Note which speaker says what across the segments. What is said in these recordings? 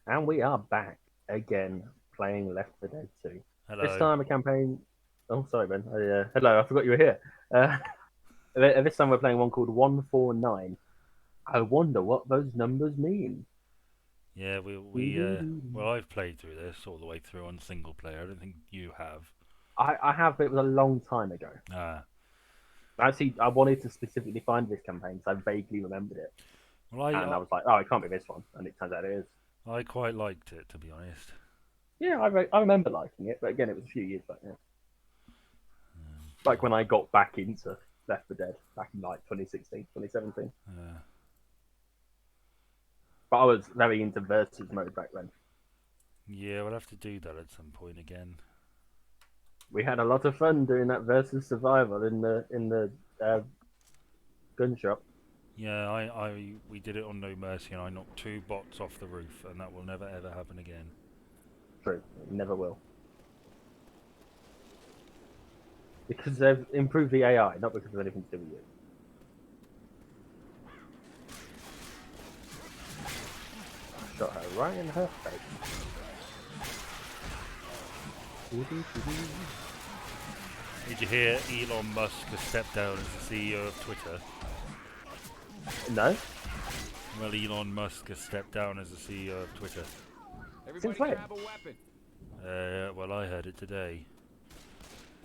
Speaker 1: And we are back again playing Left 4 Dead 2. This
Speaker 2: Hello.
Speaker 1: time a campaign. Oh, sorry, Ben. Hello, I forgot you were here. Uh, this time we're playing one called 149. I wonder what those numbers mean.
Speaker 2: Yeah, well, I've played through this all the way through on single player. I don't think you have.
Speaker 1: I have, but it was a long time ago.
Speaker 2: Ah,
Speaker 1: Actually, I wanted to specifically find this campaign, so I vaguely remembered it.
Speaker 2: well,
Speaker 1: And I was like, oh, it can't be this one. And it turns out it is.
Speaker 2: I quite liked it, to be honest.
Speaker 1: Yeah, I remember liking it, but again, it was a few years back now. Like
Speaker 2: But,
Speaker 1: when I got back into Left 4 Dead back in like 2016, 2017.
Speaker 2: uh,
Speaker 1: But I was very into versus mode back then.
Speaker 2: yeah, we'll have to do that at some point again.
Speaker 1: We had a lot of fun doing that versus survival in the gun shop.
Speaker 2: Yeah, we did it on No Mercy, and I knocked two bots off the roof, and that will never ever happen again.
Speaker 1: True, it never will because they've improved the AI, not because of anything to do with you. I shot her right in her face.
Speaker 2: Did you hear Elon Musk has stepped down as the CEO of Twitter?
Speaker 1: No,
Speaker 2: Well, Elon Musk has stepped down as the CEO of Twitter.
Speaker 1: since
Speaker 3: Everybody
Speaker 1: when?
Speaker 3: grab a weapon.
Speaker 2: Well, I heard it today.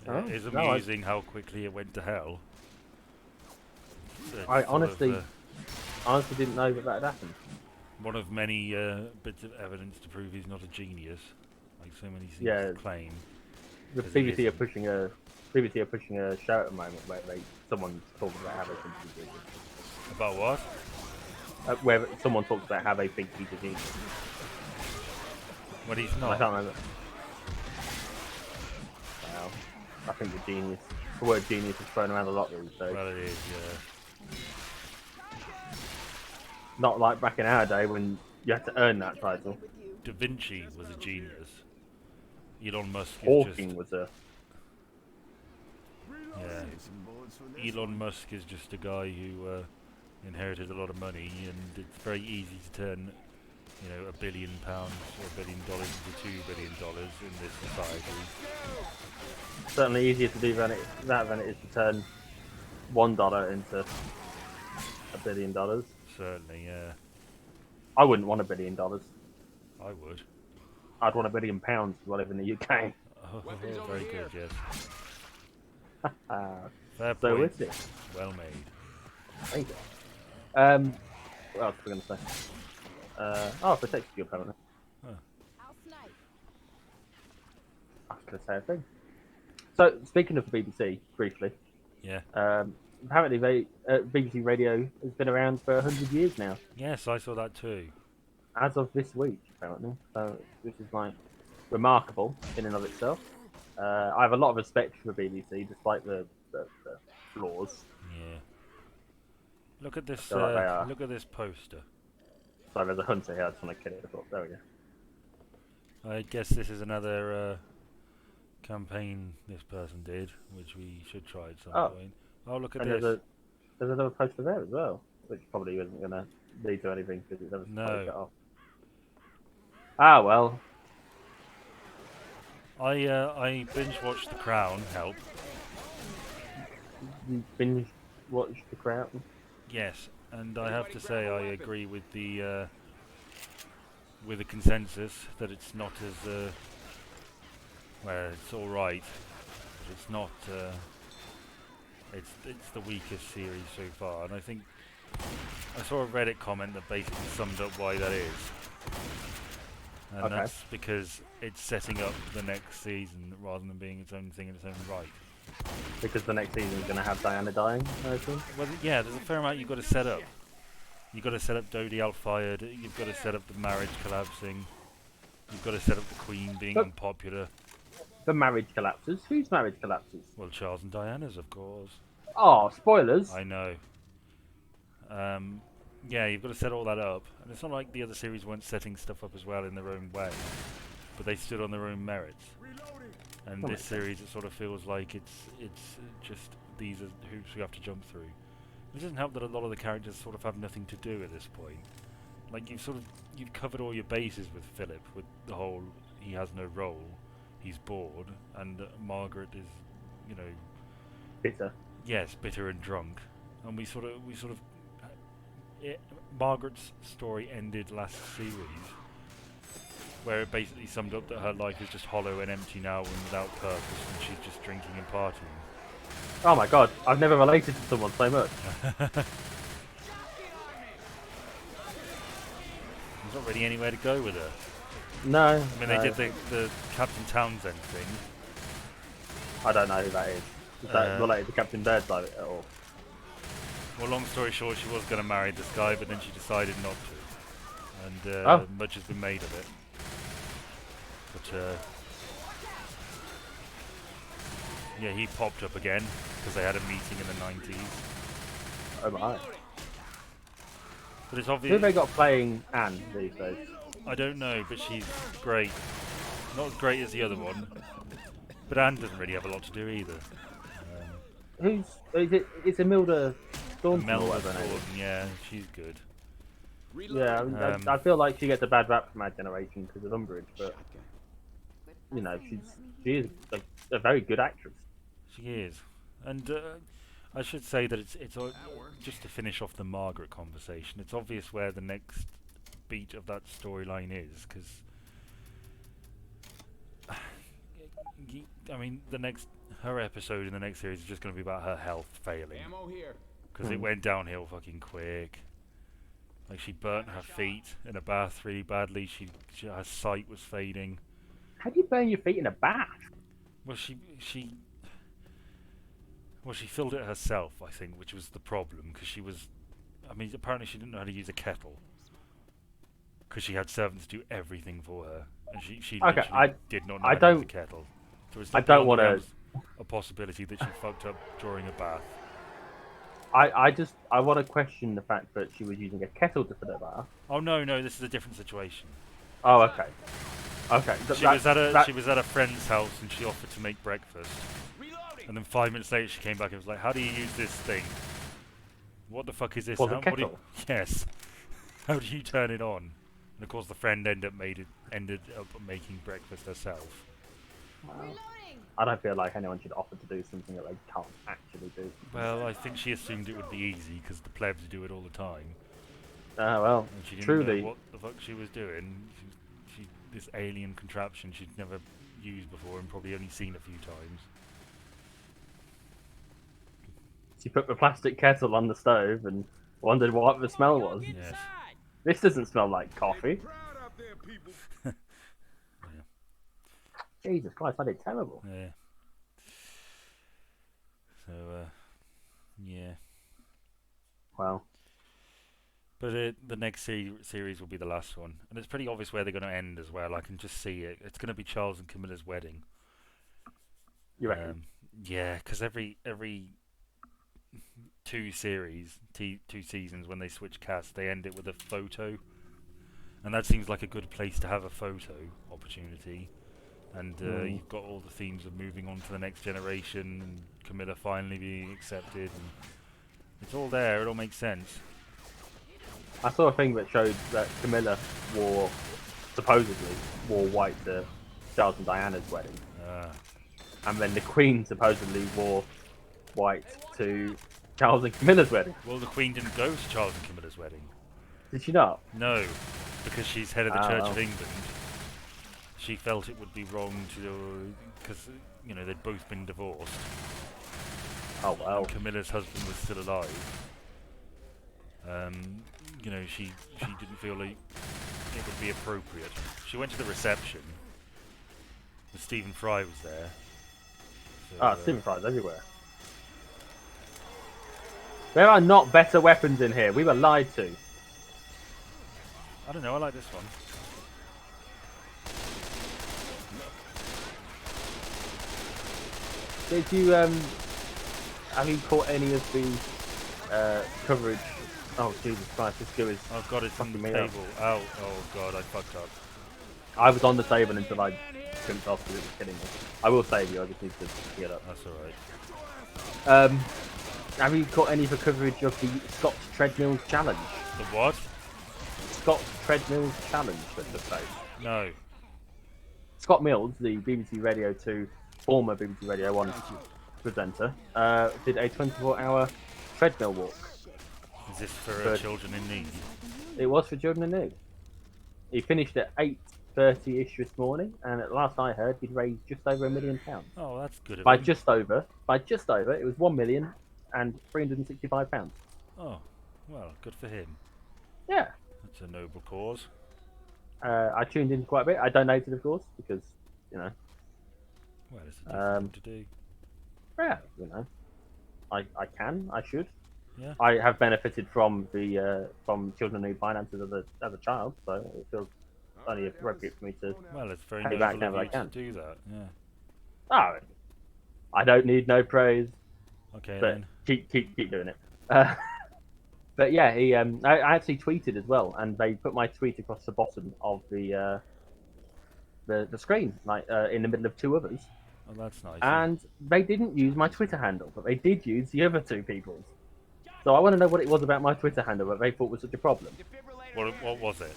Speaker 1: Oh
Speaker 2: It's
Speaker 1: no,
Speaker 2: amusing how quickly it went to hell.
Speaker 1: I
Speaker 2: It's sort of
Speaker 1: honestly didn't know that had happened.
Speaker 2: one of many bits of evidence to prove he's not a genius, like so many seem to
Speaker 1: Yeah,
Speaker 2: claim,
Speaker 1: the
Speaker 2: because he
Speaker 1: BBC are
Speaker 2: isn't.
Speaker 1: pushing a BBC are pushing a show at the moment where someone's talking about how they think he's a genius.
Speaker 2: About what?
Speaker 1: Where someone talks about how they think he's a genius,
Speaker 2: When he's
Speaker 1: and I
Speaker 2: not.
Speaker 1: can't remember. Well, I think the word genius is thrown around a lot these days.
Speaker 2: Well, it is,
Speaker 1: Not like back in our day when you had to earn that title.
Speaker 2: Da Vinci was a genius. Elon Musk is just.
Speaker 1: Hawking was a
Speaker 2: Yeah. Elon Musk is just a guy who inherited a lot of money, and it's very easy to turn, £1 billion or $1 billion into $2 billion in this society.
Speaker 1: certainly easier to do than it is to turn $1 into $1 billion.
Speaker 2: Certainly, yeah.
Speaker 1: I wouldn't want $1 billion.
Speaker 2: I would.
Speaker 1: I'd want £1 billion because I live in the UK.
Speaker 2: Oh,
Speaker 3: Weapons over
Speaker 2: very
Speaker 3: here.
Speaker 2: good, yes.
Speaker 1: Uh,
Speaker 2: Fair
Speaker 1: so
Speaker 2: point.
Speaker 1: is it?
Speaker 2: Well made.
Speaker 1: Thank you. What else was I going to say? Protected you apparently.
Speaker 2: Huh.
Speaker 1: I was going to say a thing. So speaking of the BBC, briefly,
Speaker 2: Yeah.
Speaker 1: apparently BBC Radio has been around for 100 years now,
Speaker 2: Yes, I saw that too.
Speaker 1: as of this week apparently. So which is like remarkable in and of itself. I have a lot of respect for the BBC, despite the flaws.
Speaker 2: Yeah. Look at
Speaker 1: I
Speaker 2: this.
Speaker 1: feel like they are.
Speaker 2: Look at this poster.
Speaker 1: Sorry, there's a hunter here. I just want to kill it. There we go.
Speaker 2: I guess this is another campaign this person did, which we should try at some
Speaker 1: Oh,
Speaker 2: point. Oh, look at
Speaker 1: and
Speaker 2: this.
Speaker 1: there's another poster there as well, which probably isn't going to lead to anything because it's never supposed
Speaker 2: No,
Speaker 1: to off. Ah well,
Speaker 2: I binge watched The Crown. Help.
Speaker 1: you binge watched The Crown.
Speaker 2: Yes, and I have
Speaker 3: Everybody
Speaker 2: to
Speaker 3: grab
Speaker 2: say
Speaker 3: a
Speaker 2: I
Speaker 3: weapon.
Speaker 2: agree with the consensus that it's not as well. It's all right, but it's not. It's the weakest series so far, and I think I saw a Reddit comment that basically summed up why that is, and
Speaker 1: Okay,
Speaker 2: that's because it's setting up the next season rather than being its own thing in its own right.
Speaker 1: because the next season is going to have Diana dying, I assume.
Speaker 2: Well, yeah, there's a fair amount you've got to set up. You've got to set up Dodie outfired. You've got to set up the marriage collapsing. You've got to set up the Queen being
Speaker 1: But
Speaker 2: unpopular.
Speaker 1: the marriage collapses. Whose marriage collapses?
Speaker 2: Well, Charles and Diana's, of course.
Speaker 1: Oh, spoilers.
Speaker 2: I know. Um, yeah, you've got to set all that up, and it's not like the other series weren't setting stuff up as well in their own way, but they stood on their own merits. And
Speaker 1: That
Speaker 2: this
Speaker 1: makes sense.
Speaker 2: series, it sort of feels like it's just these are hoops we have to jump through. It doesn't help that a lot of the characters sort of have nothing to do at this point. Like you've covered all your bases with Philip, with the whole he has no role, he's bored, and Margaret is, you know,
Speaker 1: Bitter.
Speaker 2: yes, bitter and drunk, and we sort of Margaret's story ended last series, where it basically summed up that her life is just hollow and empty now and without purpose, and she's just drinking and partying.
Speaker 1: Oh my god, I've never related to someone so much.
Speaker 2: There's not really anywhere to go with her.
Speaker 1: No.
Speaker 2: I mean, they did the Captain Townsend thing.
Speaker 1: I don't know who that is. Is that related to Captain Birdseye at all?
Speaker 2: Well, long story short, she was going to marry this guy, but then she decided not to. And much has been made of it. But, yeah, he popped up again, because they had a meeting in the 90s.
Speaker 1: Oh my.
Speaker 2: But it's obvious...
Speaker 1: Who have they got playing Anne these days?
Speaker 2: I don't know, but she's great. Not as great as the other one. But Anne doesn't really have a lot to do either.
Speaker 1: Who's... Is it Imelda Staunton or
Speaker 2: Imelda
Speaker 1: whatever her name is?
Speaker 2: Staunton, yeah, she's good.
Speaker 1: Yeah, I feel like she gets a bad rap from our generation because of Umbridge, but... You know, she is like a very good actress.
Speaker 2: She is. And I should say that it's just to finish off the Margaret conversation, it's obvious where the next beat of that storyline is, because I mean, her episode in the next series is just going to be about her health failing, because it went downhill fucking quick. Like, she burnt her feet in a bath really badly. Her sight was fading.
Speaker 1: How do you burn your feet in a bath?
Speaker 2: Well, she filled it herself, I think, which was the problem, because she was... I mean, apparently she didn't know how to use a kettle, because she had servants do everything for her, and she literally did not know how to use a kettle. So it's
Speaker 1: I don't want to...
Speaker 2: a possibility that she fucked up during a bath.
Speaker 1: I want to question the fact that she was using a kettle to fill her bath.
Speaker 2: Oh no, this is a different situation.
Speaker 1: Oh, okay. Okay.
Speaker 2: She was at a friend's house and she offered to make breakfast. And then 5 minutes later she came back and was like, "How do you use this thing? What the fuck is this?"
Speaker 1: Well, the kettle.
Speaker 2: Yes. How do you turn it on? And of course the friend ended up making breakfast herself.
Speaker 1: Wow. I don't feel like anyone should offer to do something that they can't actually do.
Speaker 2: Well, I think she assumed it would be easy because the plebs do it all the time.
Speaker 1: Well,
Speaker 2: and she didn't
Speaker 1: truly.
Speaker 2: know what the fuck she was doing. She this alien contraption she'd never used before and probably only seen a few times.
Speaker 1: She put the plastic kettle on the stove and wondered what the smell was.
Speaker 2: Yes.
Speaker 1: This doesn't smell like coffee.
Speaker 2: Yeah.
Speaker 1: Jesus Christ, that is terrible.
Speaker 2: Yeah. So, yeah.
Speaker 1: Well.
Speaker 2: But the next series will be the last one. And it's pretty obvious where they're going to end as well. I can just see it. It's going to be Charles and Camilla's wedding.
Speaker 1: You reckon?
Speaker 2: Yeah, because every two seasons, when they switch cast, they end it with a photo. And that seems like a good place to have a photo opportunity. And you've got all the themes of moving on to the next generation, and Camilla finally being accepted, and it's all there, it all makes sense.
Speaker 1: I saw a thing that showed that Camilla supposedly wore white to Charles and Diana's wedding. And then the Queen supposedly wore white to Charles and Camilla's wedding.
Speaker 2: Well, the Queen didn't go to Charles and Camilla's wedding.
Speaker 1: Did she not?
Speaker 2: No, because she's head of the Church of England. She felt it would be wrong to, because, you know, they'd both been divorced.
Speaker 1: Oh, wow.
Speaker 2: And Camilla's husband was still alive. You know, she didn't feel like it would be appropriate. She went to the reception. And Stephen Fry was there. So,
Speaker 1: Stephen Fry's everywhere. There are not better weapons in here. We were lied to.
Speaker 2: I don't know, I like this one.
Speaker 1: Did you have you caught any of the coverage? Oh Jesus Christ! This goo is.
Speaker 2: I've got it on the table. Oh God! I fucked up.
Speaker 1: I was on the table until I jumped off because it was killing me. I will save you. I just need to get up.
Speaker 2: That's all right.
Speaker 1: Have you caught any of the coverage of the Scott's Treadmills Challenge?
Speaker 2: The what?
Speaker 1: Scott Treadmill's challenge that took place?
Speaker 2: No.
Speaker 1: Scott Mills, the BBC Radio 2, former BBC Radio 1 presenter, did a 24-hour treadmill walk.
Speaker 2: Is this for children in need?
Speaker 1: It was for children in need. He finished at 8:30ish this morning, and at last I heard, he'd raised just over £1 million.
Speaker 2: Oh, that's good of
Speaker 1: By
Speaker 2: him.
Speaker 1: just over, it was £1,365,000.
Speaker 2: Oh, well, good for him.
Speaker 1: Yeah.
Speaker 2: That's a noble cause.
Speaker 1: I tuned in quite a bit. I donated, of course, because, you know.
Speaker 2: Well, it's a decent thing to do.
Speaker 1: Yeah, you know. I should.
Speaker 2: Yeah.
Speaker 1: I have benefited from the from Children Need Finances as a child, so it feels only appropriate for me to.
Speaker 2: Well, it's very
Speaker 1: pay back
Speaker 2: noble
Speaker 1: whenever
Speaker 2: of you
Speaker 1: I can.
Speaker 2: to do that. Yeah.
Speaker 1: Oh, I don't need no praise.
Speaker 2: Okay
Speaker 1: but
Speaker 2: then.
Speaker 1: Keep doing it. But yeah, he I actually tweeted as well, and they put my tweet across the bottom of the screen, like in the middle of two others.
Speaker 2: Oh, that's nice.
Speaker 1: And they didn't use my Twitter handle, but they did use the other two people's. So I want to know what it was about my Twitter handle that they thought was such a problem.
Speaker 2: What was it?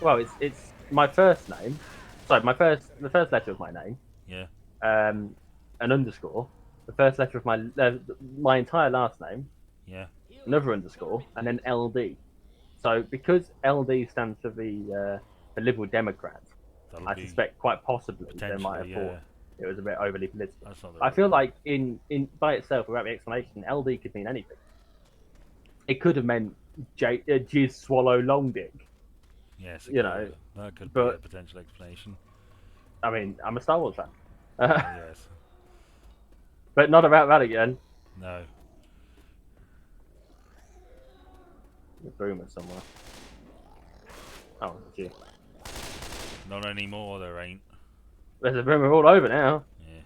Speaker 1: Well, it's my first name. Sorry, the first letter of my name.
Speaker 2: Yeah.
Speaker 1: An underscore. The first letter of my entire last name.
Speaker 2: Yeah.
Speaker 1: Another underscore, and then LD. So because LD stands for the Liberal Democrats, I suspect quite possibly they might have thought it was a bit overly political. I feel like in by itself, without the explanation, LD could mean anything. It could have meant jizz swallow long dick.
Speaker 2: Yes,
Speaker 1: know,
Speaker 2: that could be a potential explanation.
Speaker 1: I mean, I'm a Star Wars fan.
Speaker 2: Yes.
Speaker 1: But not about that again.
Speaker 2: No.
Speaker 1: The boomer somewhere. Oh, gee.
Speaker 2: Not anymore, there ain't.
Speaker 1: There's a boomer all over now.
Speaker 2: Yeah.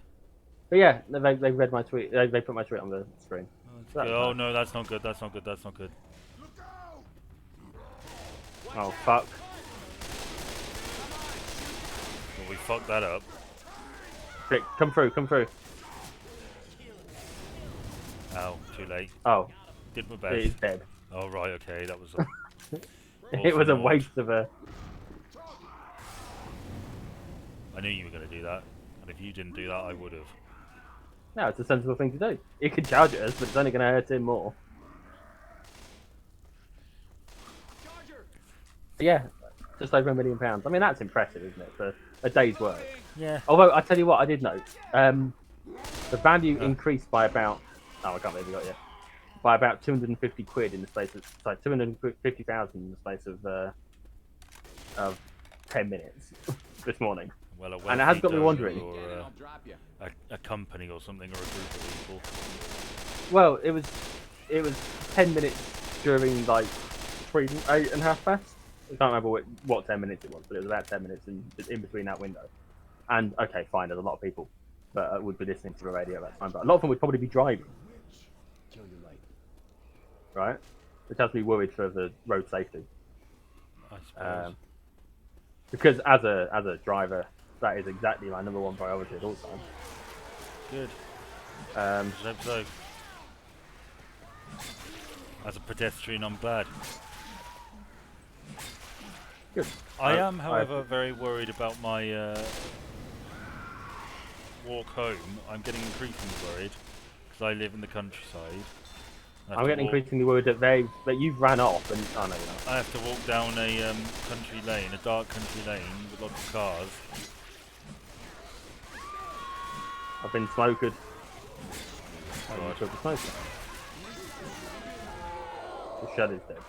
Speaker 1: But yeah, they read my tweet. They put my tweet on the screen.
Speaker 2: Oh no, that's not good. That's not good. That's not good.
Speaker 1: Oh fuck.
Speaker 2: Well, we fucked that up.
Speaker 1: Quick, come through.
Speaker 2: Ow, too late.
Speaker 1: Oh.
Speaker 2: Did my best.
Speaker 1: He's dead.
Speaker 2: Oh right, okay, that was.
Speaker 1: It was a waste of a.
Speaker 2: I knew you were going to do that, and if you didn't do that, I would have.
Speaker 1: No, it's a sensible thing to do. He could charge at us, but it's only going to hurt him more. But yeah, just over £1 million. I mean, that's impressive, isn't it, for a day's work?
Speaker 2: Yeah.
Speaker 1: Although, I tell you what, I did note. The value increased by about... Oh, I can't believe we got it. By about 250 quid in the space of... Sorry, 250,000 in the space of 10 minutes this morning.
Speaker 2: Well,
Speaker 1: and it has got me wondering.
Speaker 2: Or, a company or something, or a group of people.
Speaker 1: Well, it was 10 minutes during like 8.5 past. I can't remember what 10 minutes it was, but it was about 10 minutes in between that window. And okay, fine, there's a lot of people that would be listening to the radio at that time, but a lot of them would probably be driving. Right? Which has me worried for the road safety.
Speaker 2: I suppose.
Speaker 1: Because as a driver, that is exactly my #1 priority at all times.
Speaker 2: Good.
Speaker 1: Hope
Speaker 2: so. As a pedestrian, I'm glad.
Speaker 1: Good.
Speaker 2: I am, however, very worried about my walk home. I'm getting increasingly worried because I live in the countryside.
Speaker 1: I'm getting increasingly worried that you've ran off and oh no, you're not.
Speaker 2: I have to walk down a country lane, a dark country lane with lots of cars.
Speaker 1: I've been smoked.
Speaker 2: God.
Speaker 1: The shutter's dead.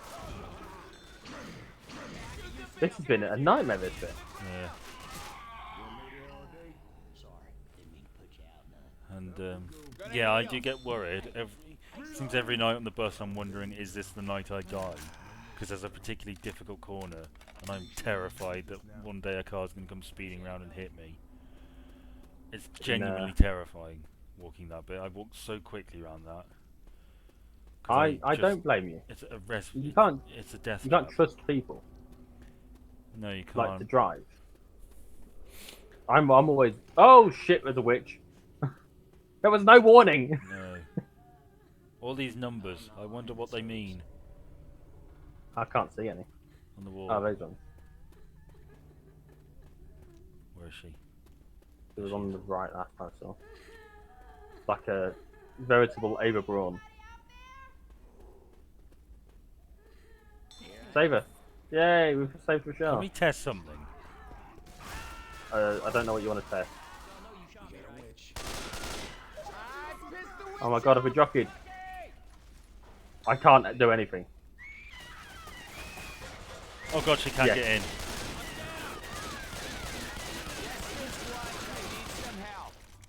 Speaker 1: This has been a nightmare, this bit.
Speaker 2: Yeah. And yeah, I do get worried. Seems every night on the bus I'm wondering, is this the night I die? Because there's a particularly difficult corner, and I'm terrified that one day a car's going to come speeding around and hit me. It's genuinely terrifying walking that bit. I walked so quickly around that.
Speaker 1: I don't blame you.
Speaker 2: It's a
Speaker 1: you can't.
Speaker 2: It's a death.
Speaker 1: You can't trust people.
Speaker 2: No, you can't.
Speaker 1: Like to drive. I'm always. Oh shit! There's a witch. There was no warning.
Speaker 2: No. All these numbers. I wonder what they mean.
Speaker 1: I can't see any.
Speaker 2: On the wall.
Speaker 1: Oh, there's one.
Speaker 2: Where is she?
Speaker 1: It was on the right last time I saw. Like a veritable Ava Braun. Save her! Yay, we've saved Michelle.
Speaker 2: Can we test something?
Speaker 1: I don't know what you want to test. Oh my god, I've been jockeyed. I can't do anything.
Speaker 2: Oh god, she can't get in.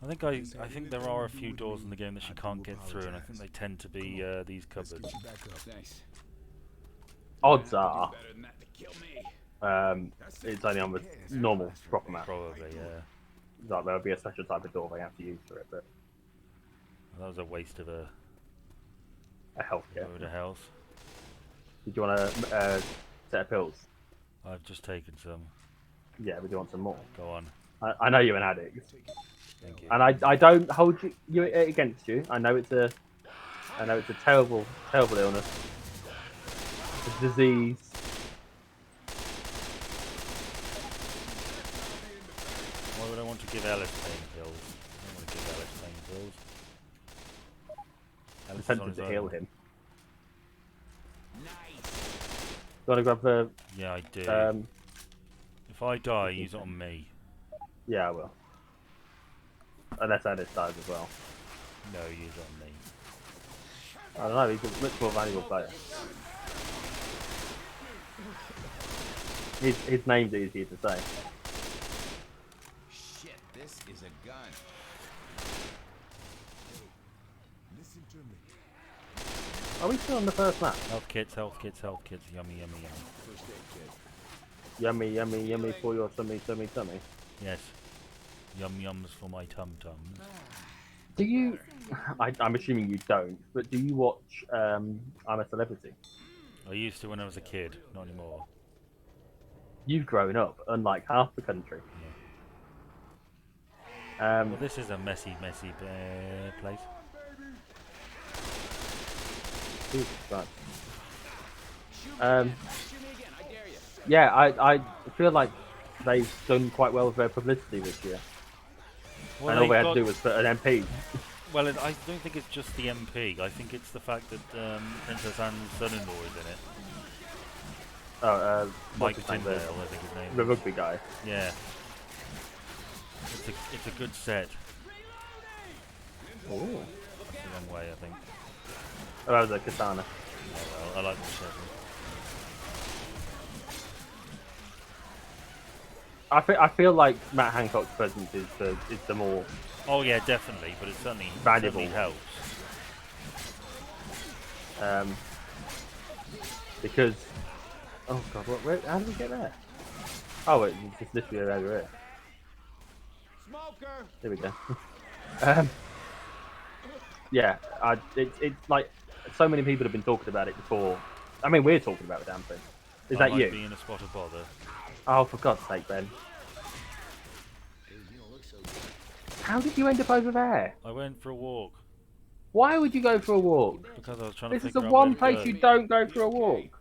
Speaker 2: I think there are a few doors in the game that she can't get through, and I think they tend to be these cupboards.
Speaker 1: Odds are, it's only on the normal proper map.
Speaker 2: Probably, yeah.
Speaker 1: Like there'll be a special type of door they have to use for it, but
Speaker 2: That was a waste of a
Speaker 1: health kit.
Speaker 2: load of health.
Speaker 1: Did you want a set of pills?
Speaker 2: I've just taken some.
Speaker 1: Yeah, we do want some more.
Speaker 2: Go on.
Speaker 1: I know you're an addict.
Speaker 2: Thank you.
Speaker 1: And I don't hold you against you. I know it's a terrible illness, a disease.
Speaker 2: Why would I want to give Alice pain pills? I don't want to give Alice pain pills.
Speaker 1: I'm
Speaker 2: Alice is on
Speaker 1: tempted
Speaker 2: his
Speaker 1: to
Speaker 2: own.
Speaker 1: heal him. You want to grab the?
Speaker 2: Yeah, I do. If I die, use it on me.
Speaker 1: Yeah, I will. Unless Alice dies as well.
Speaker 2: No, use it on me.
Speaker 1: I don't know. He's a much more valuable player. His name's easier to say.
Speaker 3: Shit, this is a gun. Listen to me.
Speaker 1: Are we still on the first map?
Speaker 2: Health kits, health kits, health kits. Yummy, yummy, yummy.
Speaker 3: First aid kit.
Speaker 1: Yummy, yummy, yummy for your tummy, tummy, tummy.
Speaker 2: Yes. Yum yums for my tum tums.
Speaker 1: Do you? I'm assuming you don't, but do you watch I'm a Celebrity?
Speaker 2: I used to when I was a kid, not anymore.
Speaker 1: You've grown up, unlike half the country.
Speaker 2: Well, this is a messy, messy place.
Speaker 1: Jesus Christ. Yeah, I feel like they've done quite well with their publicity this year.
Speaker 2: Well,
Speaker 1: and all they had to do was put an MP.
Speaker 2: Well, I don't think it's just the MP. I think it's the fact that Princess Anne's son-in-law is in it.
Speaker 1: Oh,
Speaker 2: Mike Tyndale, I think his name.
Speaker 1: The rugby guy.
Speaker 2: Yeah. It's a good set.
Speaker 1: Oh.
Speaker 2: That's the wrong way, I think.
Speaker 1: Oh, that was a katana.
Speaker 2: Oh, well, I like the set.
Speaker 1: I feel like Matt Hancock's presence is the more.
Speaker 2: Oh yeah, definitely, but it certainly
Speaker 1: valuable.
Speaker 2: helps.
Speaker 1: Because. Oh god, how did we get there? Oh, it's just literally over here.
Speaker 3: Smoker.
Speaker 1: There we go. Yeah, it's like so many people have been talking about it before. I mean, we're talking about the damn thing. Is that you?
Speaker 2: Be in a spot of bother.
Speaker 1: Oh, for God's sake, Ben. How did you end up over there?
Speaker 2: I went for a walk.
Speaker 1: Why would you go for a walk?
Speaker 2: Because I was trying to
Speaker 1: This is the
Speaker 2: figure out
Speaker 1: one
Speaker 2: where to
Speaker 1: place
Speaker 2: go.
Speaker 1: you don't go for a walk.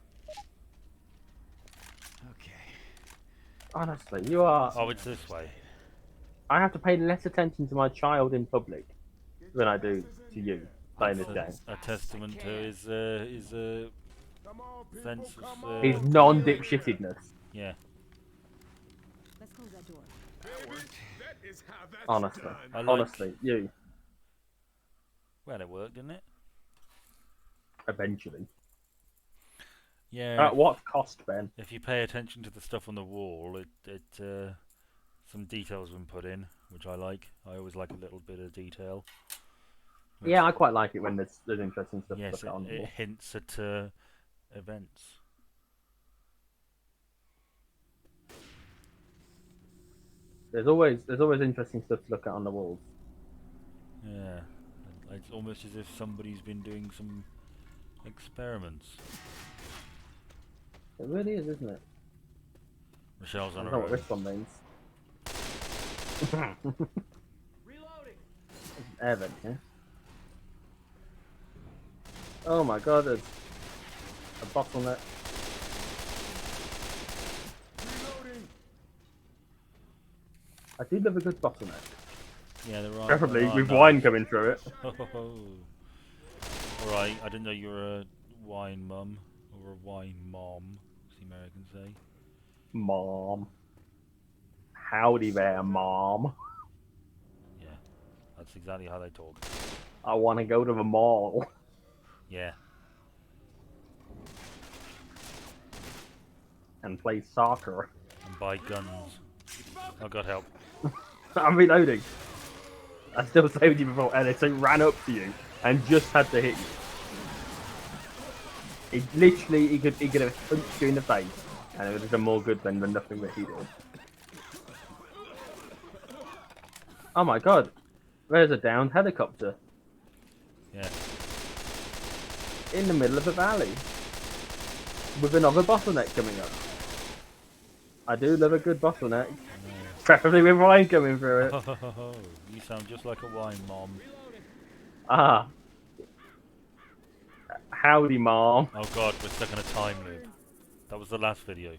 Speaker 3: Okay.
Speaker 1: Honestly, you are.
Speaker 2: Oh, it's this way.
Speaker 1: I have to pay less attention to my child in public than I do to you playing this game.
Speaker 2: A testament to his sense of
Speaker 1: His non-dipshittedness.
Speaker 2: yeah.
Speaker 4: Let's close that door.
Speaker 1: Honestly,
Speaker 2: I like-
Speaker 1: honestly, you
Speaker 2: Well, it worked, didn't it?
Speaker 1: eventually.
Speaker 2: Yeah.
Speaker 1: At what cost, Ben?
Speaker 2: If you pay attention to the stuff on the wall, some details have been put in, which I like. I always like a little bit of detail.
Speaker 1: Yeah, I quite like it when there's interesting stuff to
Speaker 2: Yes,
Speaker 1: look at on the
Speaker 2: it
Speaker 1: wall.
Speaker 2: hints at events.
Speaker 1: There's always interesting stuff to look at on the walls.
Speaker 2: Yeah, it's almost as if somebody's been doing some experiments.
Speaker 1: It really is, isn't it?
Speaker 2: Michelle's
Speaker 1: I
Speaker 2: on
Speaker 1: don't
Speaker 2: her
Speaker 1: know what
Speaker 2: own.
Speaker 1: this one means.
Speaker 4: Reloading.
Speaker 1: Air vent, yeah. Oh my god, there's a bottleneck. I do love a good bottleneck.
Speaker 2: Yeah, there are.
Speaker 1: Preferably
Speaker 2: there are
Speaker 1: with
Speaker 2: nice.
Speaker 1: wine coming through it.
Speaker 2: Alright, I didn't know you were a wine mum or a wine mom, as the Americans say.
Speaker 1: Mom. Howdy there, Mom.
Speaker 2: Yeah, that's exactly how they talk.
Speaker 1: I want to go to the mall.
Speaker 2: Yeah.
Speaker 1: And play soccer.
Speaker 2: And buy guns. Oh god help.
Speaker 1: I'm reloading. I still saved you before Edison ran up to you and just had to hit you. He literally, he could have punched you in the face and it would have done more good than the nothing that he did. Oh my god. There's a downed helicopter.
Speaker 2: Yeah.
Speaker 1: In the middle of the valley. With another bottleneck coming up. I do love a good bottleneck. Preferably with wine coming through it.
Speaker 2: You sound just like a wine mom.
Speaker 1: Ah. Howdy, Mom.
Speaker 2: Oh god, we're stuck in a time loop. That was the last video.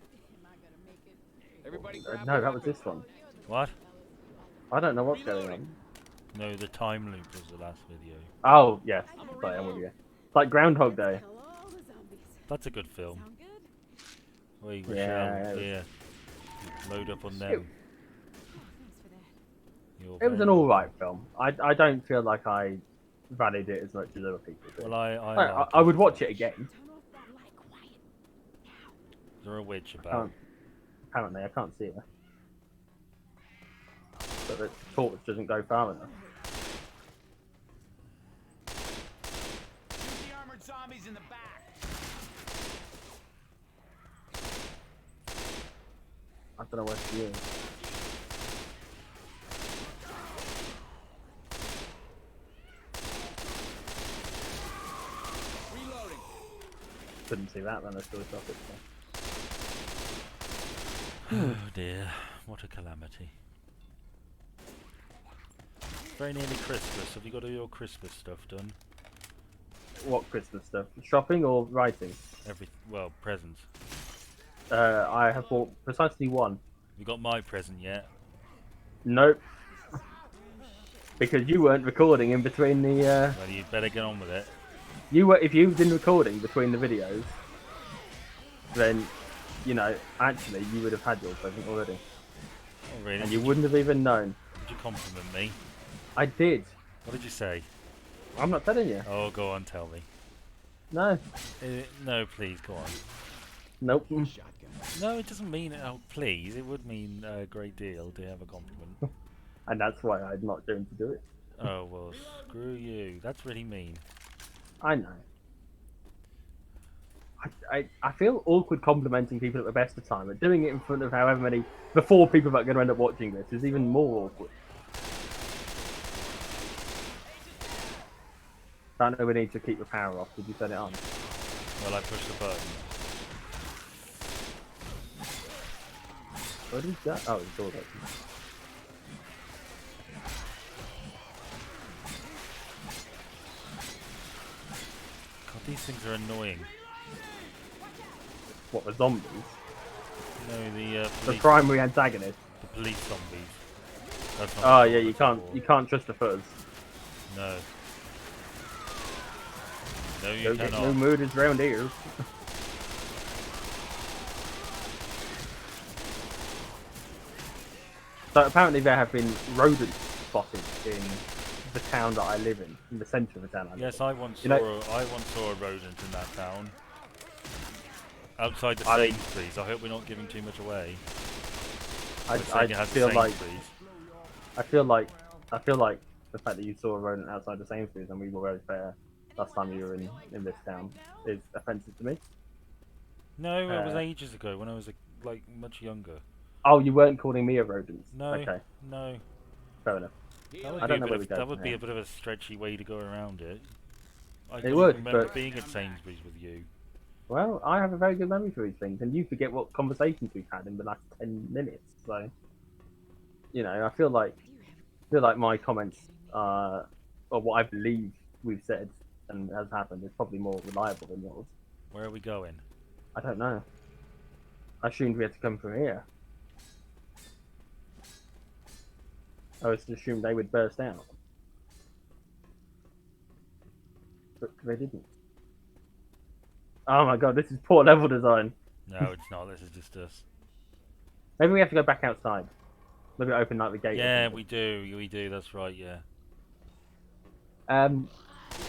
Speaker 1: No, that was this one.
Speaker 2: What?
Speaker 1: I don't know what's going on.
Speaker 2: No, the time loop was the last video.
Speaker 1: Oh, yes. Sorry, I'm with you. It's like Groundhog Day.
Speaker 4: Hello, the zombies.
Speaker 2: That's a good film.
Speaker 4: Sound good?
Speaker 2: Wait,
Speaker 1: Yeah,
Speaker 2: Rochelle,
Speaker 1: it
Speaker 2: yeah. Load up on them.
Speaker 4: Thanks for that.
Speaker 2: You're
Speaker 1: It was
Speaker 2: very
Speaker 1: an
Speaker 2: welcome.
Speaker 1: alright film. I don't feel like I valued it as much as other people do.
Speaker 2: Well, I
Speaker 1: I would watch it again.
Speaker 4: Turn off that light quiet.
Speaker 2: Is there a witch about?
Speaker 1: Apparently, I can't see her. But the torch doesn't go far enough.
Speaker 3: Shoot the armored zombies in the back.
Speaker 1: I don't know where she is.
Speaker 3: Reloading.
Speaker 1: Couldn't see that then. I still shot it.
Speaker 2: Oh dear, what a calamity. Very nearly Christmas. Have you got all your Christmas stuff done?
Speaker 1: What Christmas stuff? Shopping or writing?
Speaker 2: Well, presents.
Speaker 1: I have bought precisely one.
Speaker 2: You got my present yet?
Speaker 1: Nope. Because you weren't recording in between the.
Speaker 2: Well, you better get on with it.
Speaker 1: You were. If you've been recording between the videos, then, you know, actually, you would have had your present already,
Speaker 2: Oh, really?
Speaker 1: and you wouldn't have even known.
Speaker 2: Did you compliment me?
Speaker 1: I did.
Speaker 2: What did you say?
Speaker 1: I'm not telling you.
Speaker 2: Oh, go on, tell me.
Speaker 1: No.
Speaker 2: No, please, go on.
Speaker 1: Nope.
Speaker 2: No, it doesn't mean, oh, please. It would mean a great deal to have a compliment.
Speaker 1: And that's why I'm not going to do it.
Speaker 2: Oh, well, screw you. That's really mean.
Speaker 1: I know. I feel awkward complimenting people at the best of time, but doing it in front of however many, the 4 people that are going to end up watching this is even more awkward. I know we need to keep the power off. Did you turn it on?
Speaker 2: Well, I pushed the button.
Speaker 1: What is that? Oh, it's all open.
Speaker 2: God, these things are annoying.
Speaker 1: What, the zombies?
Speaker 2: No, the
Speaker 1: The
Speaker 2: police,
Speaker 1: primary antagonist.
Speaker 2: the police zombies. That's not
Speaker 1: Oh
Speaker 2: what
Speaker 1: yeah,
Speaker 2: I'm
Speaker 1: you
Speaker 2: looking
Speaker 1: can't trust the footers.
Speaker 2: for. No. No, you
Speaker 1: Don't get
Speaker 2: cannot.
Speaker 1: no murders round here. So apparently there have been rodents spotted in the town that I live in the centre of the town I live
Speaker 2: Yes,
Speaker 1: in.
Speaker 2: I once
Speaker 1: You
Speaker 2: saw
Speaker 1: know-
Speaker 2: I once saw a rodent in that town. Outside the
Speaker 1: I-
Speaker 2: Sainsbury's. I hope we're not giving too much away.
Speaker 1: I
Speaker 2: We're saying it has a
Speaker 1: feel like
Speaker 2: Sainsbury's.
Speaker 1: I feel like the fact that you saw a rodent outside the Sainsbury's and we were very fair last time you were in this town is offensive to me.
Speaker 2: No, it was
Speaker 1: uh,
Speaker 2: ages ago when I was like much younger.
Speaker 1: Oh, you weren't calling me a rodent.
Speaker 2: No,
Speaker 1: Okay,
Speaker 2: no.
Speaker 1: fair enough.
Speaker 2: That would
Speaker 1: I
Speaker 2: be,
Speaker 1: don't know
Speaker 2: a,
Speaker 1: where
Speaker 2: bit
Speaker 1: we
Speaker 2: of,
Speaker 1: go
Speaker 2: that
Speaker 1: from
Speaker 2: would be
Speaker 1: here.
Speaker 2: a bit of a stretchy way to go around it. I
Speaker 1: It
Speaker 2: don't
Speaker 1: would,
Speaker 2: remember
Speaker 1: but-
Speaker 2: being at Sainsbury's with you.
Speaker 1: Well, I have a very good memory for these things, and you forget what conversations we've had in the last 10 minutes. So, you know, I feel like my comments, or what I believe we've said and has happened, is probably more reliable than yours.
Speaker 2: Where are we going?
Speaker 1: I don't know. I assumed we had to come from here. I was to assume they would burst out. But they didn't. Oh my god, this is poor level design.
Speaker 2: No, it's not. This is just us.
Speaker 1: Maybe we have to go back outside. Maybe open like the gate.
Speaker 2: Yeah, we do. We do. That's right. Yeah.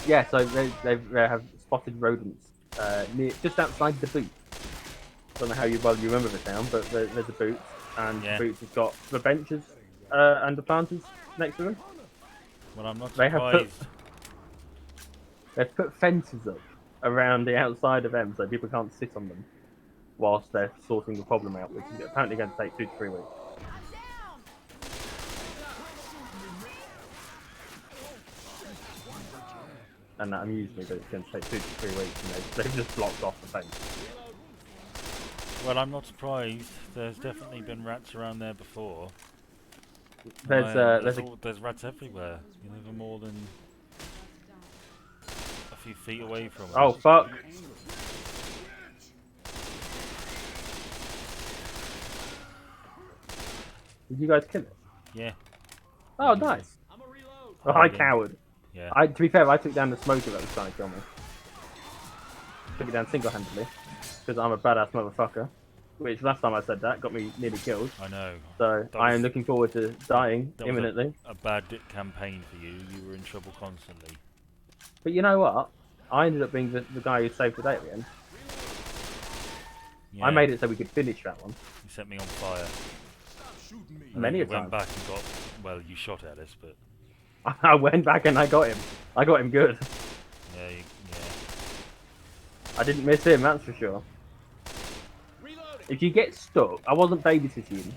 Speaker 1: Yeah. So they have spotted rodents just outside the boot. Don't know how you remember the town, but there's a boot, and
Speaker 2: Yeah.
Speaker 1: the boot has got the benches and the planters next to them.
Speaker 2: Well, I'm not
Speaker 1: They have
Speaker 2: surprised.
Speaker 1: They've put fences up around the outside of them so people can't sit on them whilst they're sorting the problem out, which is apparently going to take 2 to 3 weeks. And that amused me that it's going to take 2 to 3 weeks and they've just blocked off the fence.
Speaker 2: Well, I'm not surprised. There's definitely been rats around there before.
Speaker 1: There's
Speaker 2: rats everywhere. You know, they're more than a few feet away from us.
Speaker 1: Oh fuck! Did you guys kill it?
Speaker 2: Yeah.
Speaker 1: Oh, nice.
Speaker 3: I'm a reload.
Speaker 1: Oh, I coward.
Speaker 2: Yeah.
Speaker 1: To be fair, I took down the smoker that was trying to kill me. Took it down single-handedly because I'm a badass motherfucker. Which last time I said that got me nearly killed.
Speaker 2: I know.
Speaker 1: So I am looking forward to dying imminently.
Speaker 2: A bad campaign for you. You were in trouble constantly.
Speaker 1: But you know what? I ended up being the guy who saved the day at the end.
Speaker 2: Yeah.
Speaker 1: I made it so we could finish that one.
Speaker 2: You set me on fire.
Speaker 1: Many a
Speaker 2: You went
Speaker 1: time.
Speaker 2: back and got. Well, you shot Ellis, but.
Speaker 1: I went back and I got him. I got him good.
Speaker 2: Yeah.
Speaker 1: I didn't miss him, that's for sure. If you get stuck, I wasn't babysitting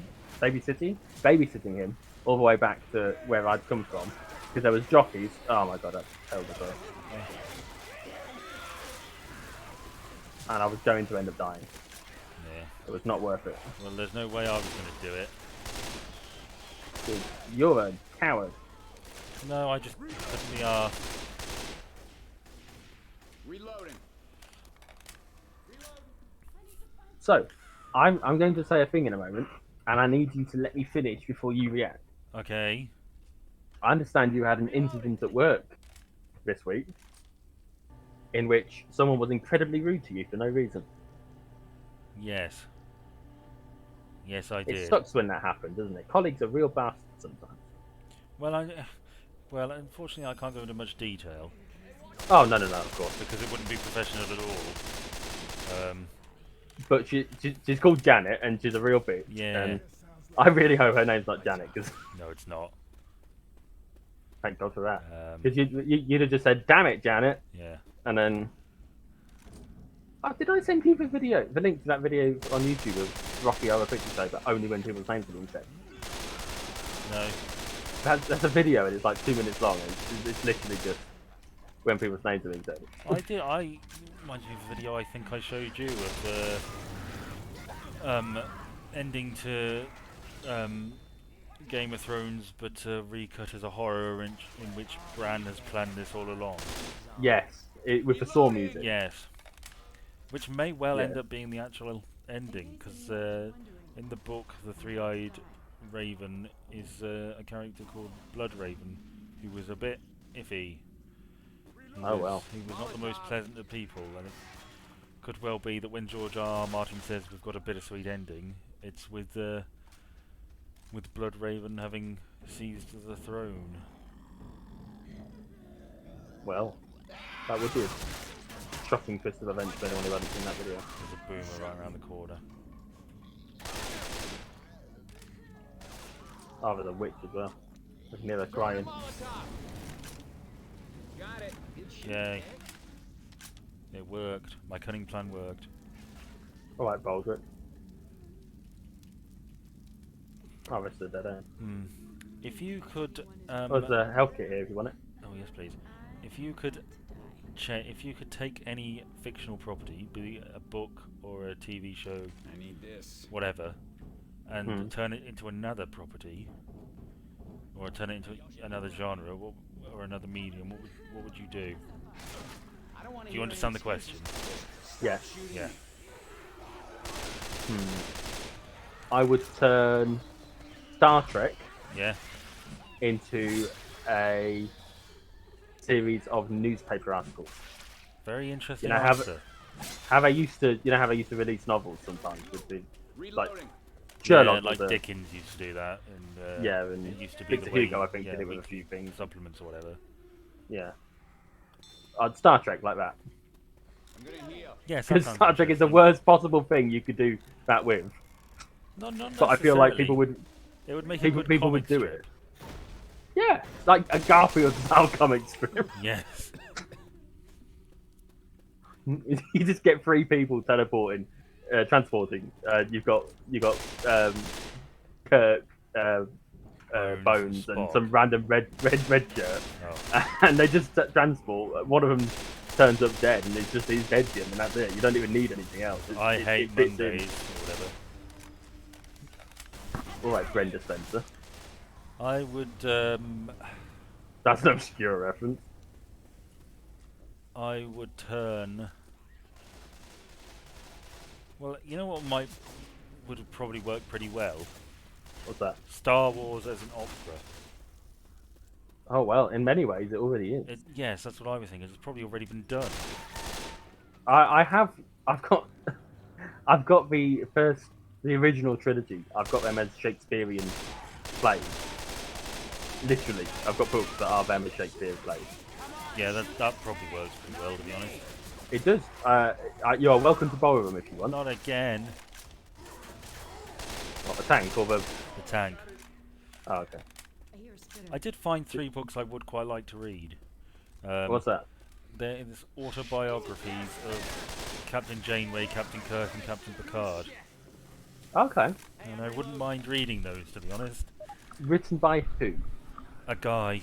Speaker 1: him all the way back to where I'd come from because there was jockeys. Oh my god, that's terrible. And I was going to end up dying.
Speaker 2: Yeah.
Speaker 1: It was not worth it.
Speaker 2: Well, there's no way I was going to do it.
Speaker 1: Dude, you're a coward.
Speaker 2: No, I just put the arse.
Speaker 3: Reloading.
Speaker 1: So, I'm going to say a thing in a moment, and I need you to let me finish before you react.
Speaker 2: Okay.
Speaker 1: I understand you had an incident at work this week in which someone was incredibly rude to you for no reason.
Speaker 2: Yes. Yes, I did.
Speaker 1: It sucks when that happens, doesn't it? Colleagues are real bastards sometimes.
Speaker 2: Well, unfortunately, I can't go into much detail
Speaker 1: Oh, no, of course.
Speaker 2: because it wouldn't be professional at all.
Speaker 1: But she's called Janet, and she's a real bitch.
Speaker 2: Yeah.
Speaker 1: And I really hope her name's not Janet, because
Speaker 2: No, it's not.
Speaker 1: thank God for that.
Speaker 2: Um,
Speaker 1: Because you'd have just said, "Damn it, Janet,"
Speaker 2: yeah.
Speaker 1: and then. Oh, did I send you the link to that video on YouTube of Rocky Horror Picture Show, but only when people's names are being said?
Speaker 2: No.
Speaker 1: That's a video, and it's like 2 minutes long, and it's literally just when people's names are being said.
Speaker 2: I did. I mind you of the video I think I showed you of the ending to Game of Thrones, but recut as a horror in which Bran has planned this all along.
Speaker 1: Yes, with the Saw music.
Speaker 2: Yes. Which may well end
Speaker 1: Yeah.
Speaker 2: up being the actual ending, because in the book, the three-eyed Raven is a character called Blood Raven, who was a bit iffy. He was not the most pleasant of people, and it could well be that when George R. Martin says we've got a bittersweet ending, it's with Blood Raven having seized the throne.
Speaker 1: Well, that would be a shocking twist of events for anyone who hadn't seen that video.
Speaker 2: There's a boomer right around the corner.
Speaker 1: Oh, there's a witch as well. I can hear her crying.
Speaker 3: Got it. Good shit.
Speaker 2: Yay. It worked. My cunning plan worked.
Speaker 1: Alright, Baldrick. Oh, this is a dead end.
Speaker 2: If you could...
Speaker 1: There's a health kit here if you want it.
Speaker 2: Oh yes, please. If you could take any fictional property, be it a book or a TV show,
Speaker 3: I need this.
Speaker 2: whatever, and turn it into another property, or turn it into another genre, or another medium, what would you do? Do you understand the question?
Speaker 1: Yeah.
Speaker 2: Yeah.
Speaker 1: I would turn Star Trek
Speaker 2: Yeah.
Speaker 1: into a series of newspaper articles.
Speaker 2: Very interesting
Speaker 1: You know
Speaker 2: answer.
Speaker 1: how they used to, release novels sometimes with the like
Speaker 3: Reloading.
Speaker 1: Sherlock
Speaker 2: Yeah,
Speaker 1: was
Speaker 2: like
Speaker 1: a,
Speaker 2: Dickens used to do that, and
Speaker 1: yeah, and
Speaker 2: it used to be
Speaker 1: Victor
Speaker 2: the way,
Speaker 1: Hugo I think
Speaker 2: yeah,
Speaker 1: did it with a
Speaker 2: weekly
Speaker 1: few things.
Speaker 2: supplements or whatever.
Speaker 1: Yeah, Star Trek like that.
Speaker 3: I'm gonna heal.
Speaker 2: Yes, that
Speaker 1: Because
Speaker 2: sounds
Speaker 1: Star Trek is the
Speaker 2: interesting.
Speaker 1: worst possible thing you could do that with.
Speaker 2: Not
Speaker 1: But I feel like
Speaker 2: necessarily.
Speaker 1: people would
Speaker 2: It would make a
Speaker 1: people
Speaker 2: good
Speaker 1: people
Speaker 2: comic
Speaker 1: would do
Speaker 2: strip.
Speaker 1: it. Yeah, like a Garfield style comic strip.
Speaker 2: Yes.
Speaker 1: You just get three people transporting. You've got Kirk,
Speaker 2: Bones and
Speaker 1: Bones, and
Speaker 2: Spock.
Speaker 1: some random red shirt,
Speaker 2: Oh.
Speaker 1: and they just transport. One of them turns up dead, and it's just he's dead, Jim, and that's it. You don't even need anything else.
Speaker 2: I hate
Speaker 1: it fits in.
Speaker 2: Mondays or whatever.
Speaker 1: All right, Brenda Spencer.
Speaker 2: I would
Speaker 1: That's an obscure reference.
Speaker 2: turn. Well, you know what would probably work pretty well?
Speaker 1: What's that?
Speaker 2: Star Wars as an opera.
Speaker 1: Oh well, in many ways, it already is.
Speaker 2: Yes, that's what I was thinking. It's probably already been done.
Speaker 1: I've got, I've got the original trilogy. I've got them as Shakespearean plays. Literally, I've got books that are them as Shakespearean plays.
Speaker 2: Yeah, that probably works pretty well, to be honest.
Speaker 1: It does. You are welcome to borrow them if you want.
Speaker 2: Not again.
Speaker 1: What, a tank or the?
Speaker 2: The tank.
Speaker 1: Oh, okay.
Speaker 4: I hear a spitter.
Speaker 2: I did find 3 books I would quite like to read.
Speaker 1: What's that?
Speaker 2: There is autobiographies of Captain Janeway, Captain Kirk, and Captain Picard.
Speaker 1: Okay.
Speaker 2: And I wouldn't mind reading those, to be honest.
Speaker 1: Written by who?
Speaker 2: A guy.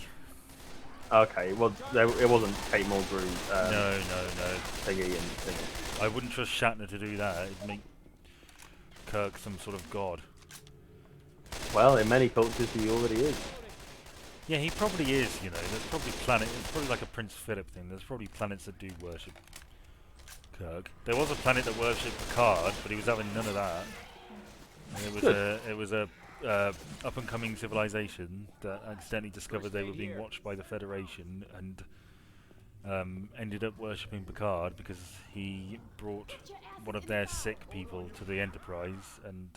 Speaker 1: Okay. Well, it wasn't Kate Mulgrew.
Speaker 2: No.
Speaker 1: Thingy and thingy.
Speaker 2: I wouldn't trust Shatner to do that. It'd make Kirk some sort of god.
Speaker 1: Well, in many cultures, he already is.
Speaker 2: Yeah, he probably is, you know. There's probably it's probably like a Prince Philip thing. There's probably planets that do worship Kirk. There was a planet that worshipped Picard, but he was having none of that. And it was a up and coming civilization that accidentally discovered they were being watched by the Federation and ended up worshipping Picard because he brought one of their sick people to the Enterprise and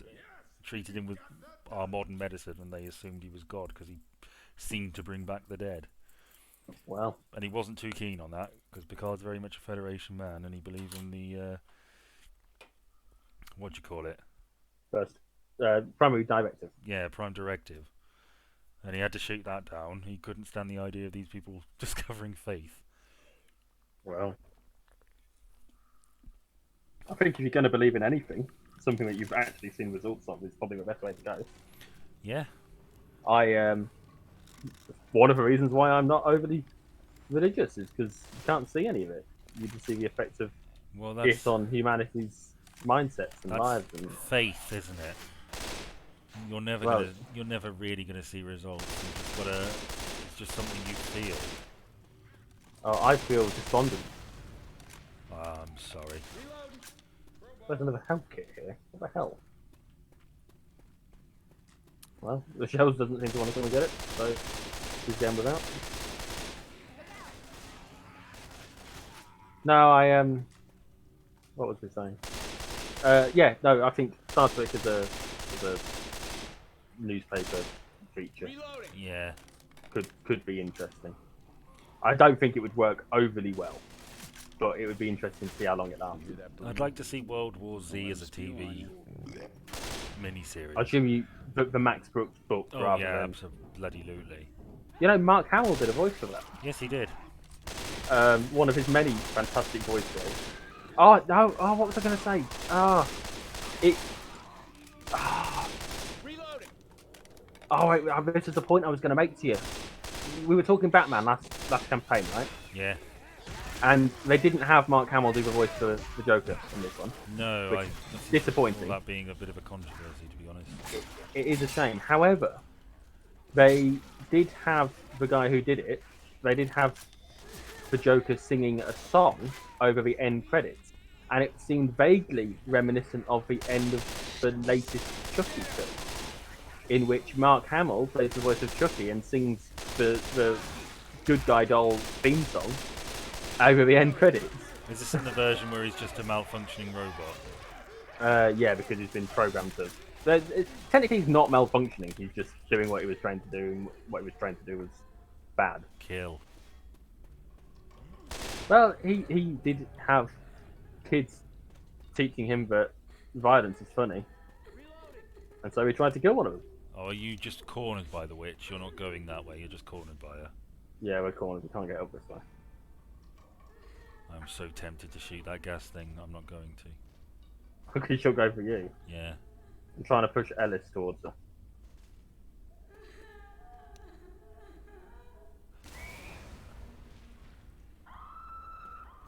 Speaker 2: treated him with our modern medicine, and they assumed he was God because he seemed to bring back the dead.
Speaker 1: Well,
Speaker 2: And he wasn't too keen on that because Picard's very much a Federation man, and he believes in the what do you call it?
Speaker 1: first, primary directive.
Speaker 2: Yeah, Prime Directive. And he had to shoot that down. He couldn't stand the idea of these people discovering faith.
Speaker 1: Well, I think if you're going to believe in anything, something that you've actually seen results of is probably the best way to go.
Speaker 2: Yeah.
Speaker 1: One of the reasons why I'm not overly religious is because you can't see any of it. You just see the effects of
Speaker 2: Well,
Speaker 1: it
Speaker 2: that's
Speaker 1: on humanity's mindsets and
Speaker 2: that's
Speaker 1: lives. And
Speaker 2: faith, isn't it? You're never
Speaker 1: Well-
Speaker 2: you're never really gonna see results. You just gotta. It's just something you feel.
Speaker 1: I feel despondent.
Speaker 2: I'm sorry.
Speaker 1: There's another health kit here. What the hell? Well, the shells doesn't seem to want to come and get it, so she's going without. No, what was we saying? Yeah, no, I think Star Trek is a newspaper feature.
Speaker 3: Reloading.
Speaker 2: Yeah.
Speaker 1: Could be interesting. I don't think it would work overly well, but it would be interesting to see how long it lasts.
Speaker 2: I'd like to see World War Z as a TV miniseries.
Speaker 1: I assume the Max Brooks book
Speaker 2: Oh
Speaker 1: rather
Speaker 2: yeah,
Speaker 1: than.
Speaker 2: absolutely.
Speaker 1: You know, Mark Hamill did a voice for that.
Speaker 2: Yes, he did.
Speaker 1: One of his many fantastic voice roles. Oh no! Oh, what was I going to say?
Speaker 3: Reloading.
Speaker 1: Oh wait, this is the point I was going to make to you. We were talking Batman last campaign, right?
Speaker 2: Yeah.
Speaker 1: And they didn't have Mark Hamill do the voice for the Joker in this one.
Speaker 2: No,
Speaker 1: Which
Speaker 2: that's
Speaker 1: disappointing.
Speaker 2: That being a bit of a controversy, to be honest.
Speaker 1: It is a shame. However, they did have the guy who did it. They did have the Joker singing a song over the end credits, and it seemed vaguely reminiscent of the end of the latest Chucky film. in which Mark Hamill plays the voice of Chucky and sings the Good Guy Doll theme song over the end credits.
Speaker 2: Is this in the version where he's just a malfunctioning robot?
Speaker 1: Yeah, because he's been programmed to. Technically, he's not malfunctioning. He's just doing what he was trained to do, and what he was trained to do was bad.
Speaker 2: Kill.
Speaker 1: Well, he did have kids teaching him that violence is funny, and so he tried to kill one of them.
Speaker 2: Oh, are you just cornered by the witch? You're not going that way, you're just cornered by her.
Speaker 1: Yeah, we're cornered. We can't get up this way.
Speaker 2: I'm so tempted to shoot that gas thing, I'm not going to.
Speaker 1: Because she'll go for you.
Speaker 2: Yeah.
Speaker 1: I'm trying to push Ellis towards her.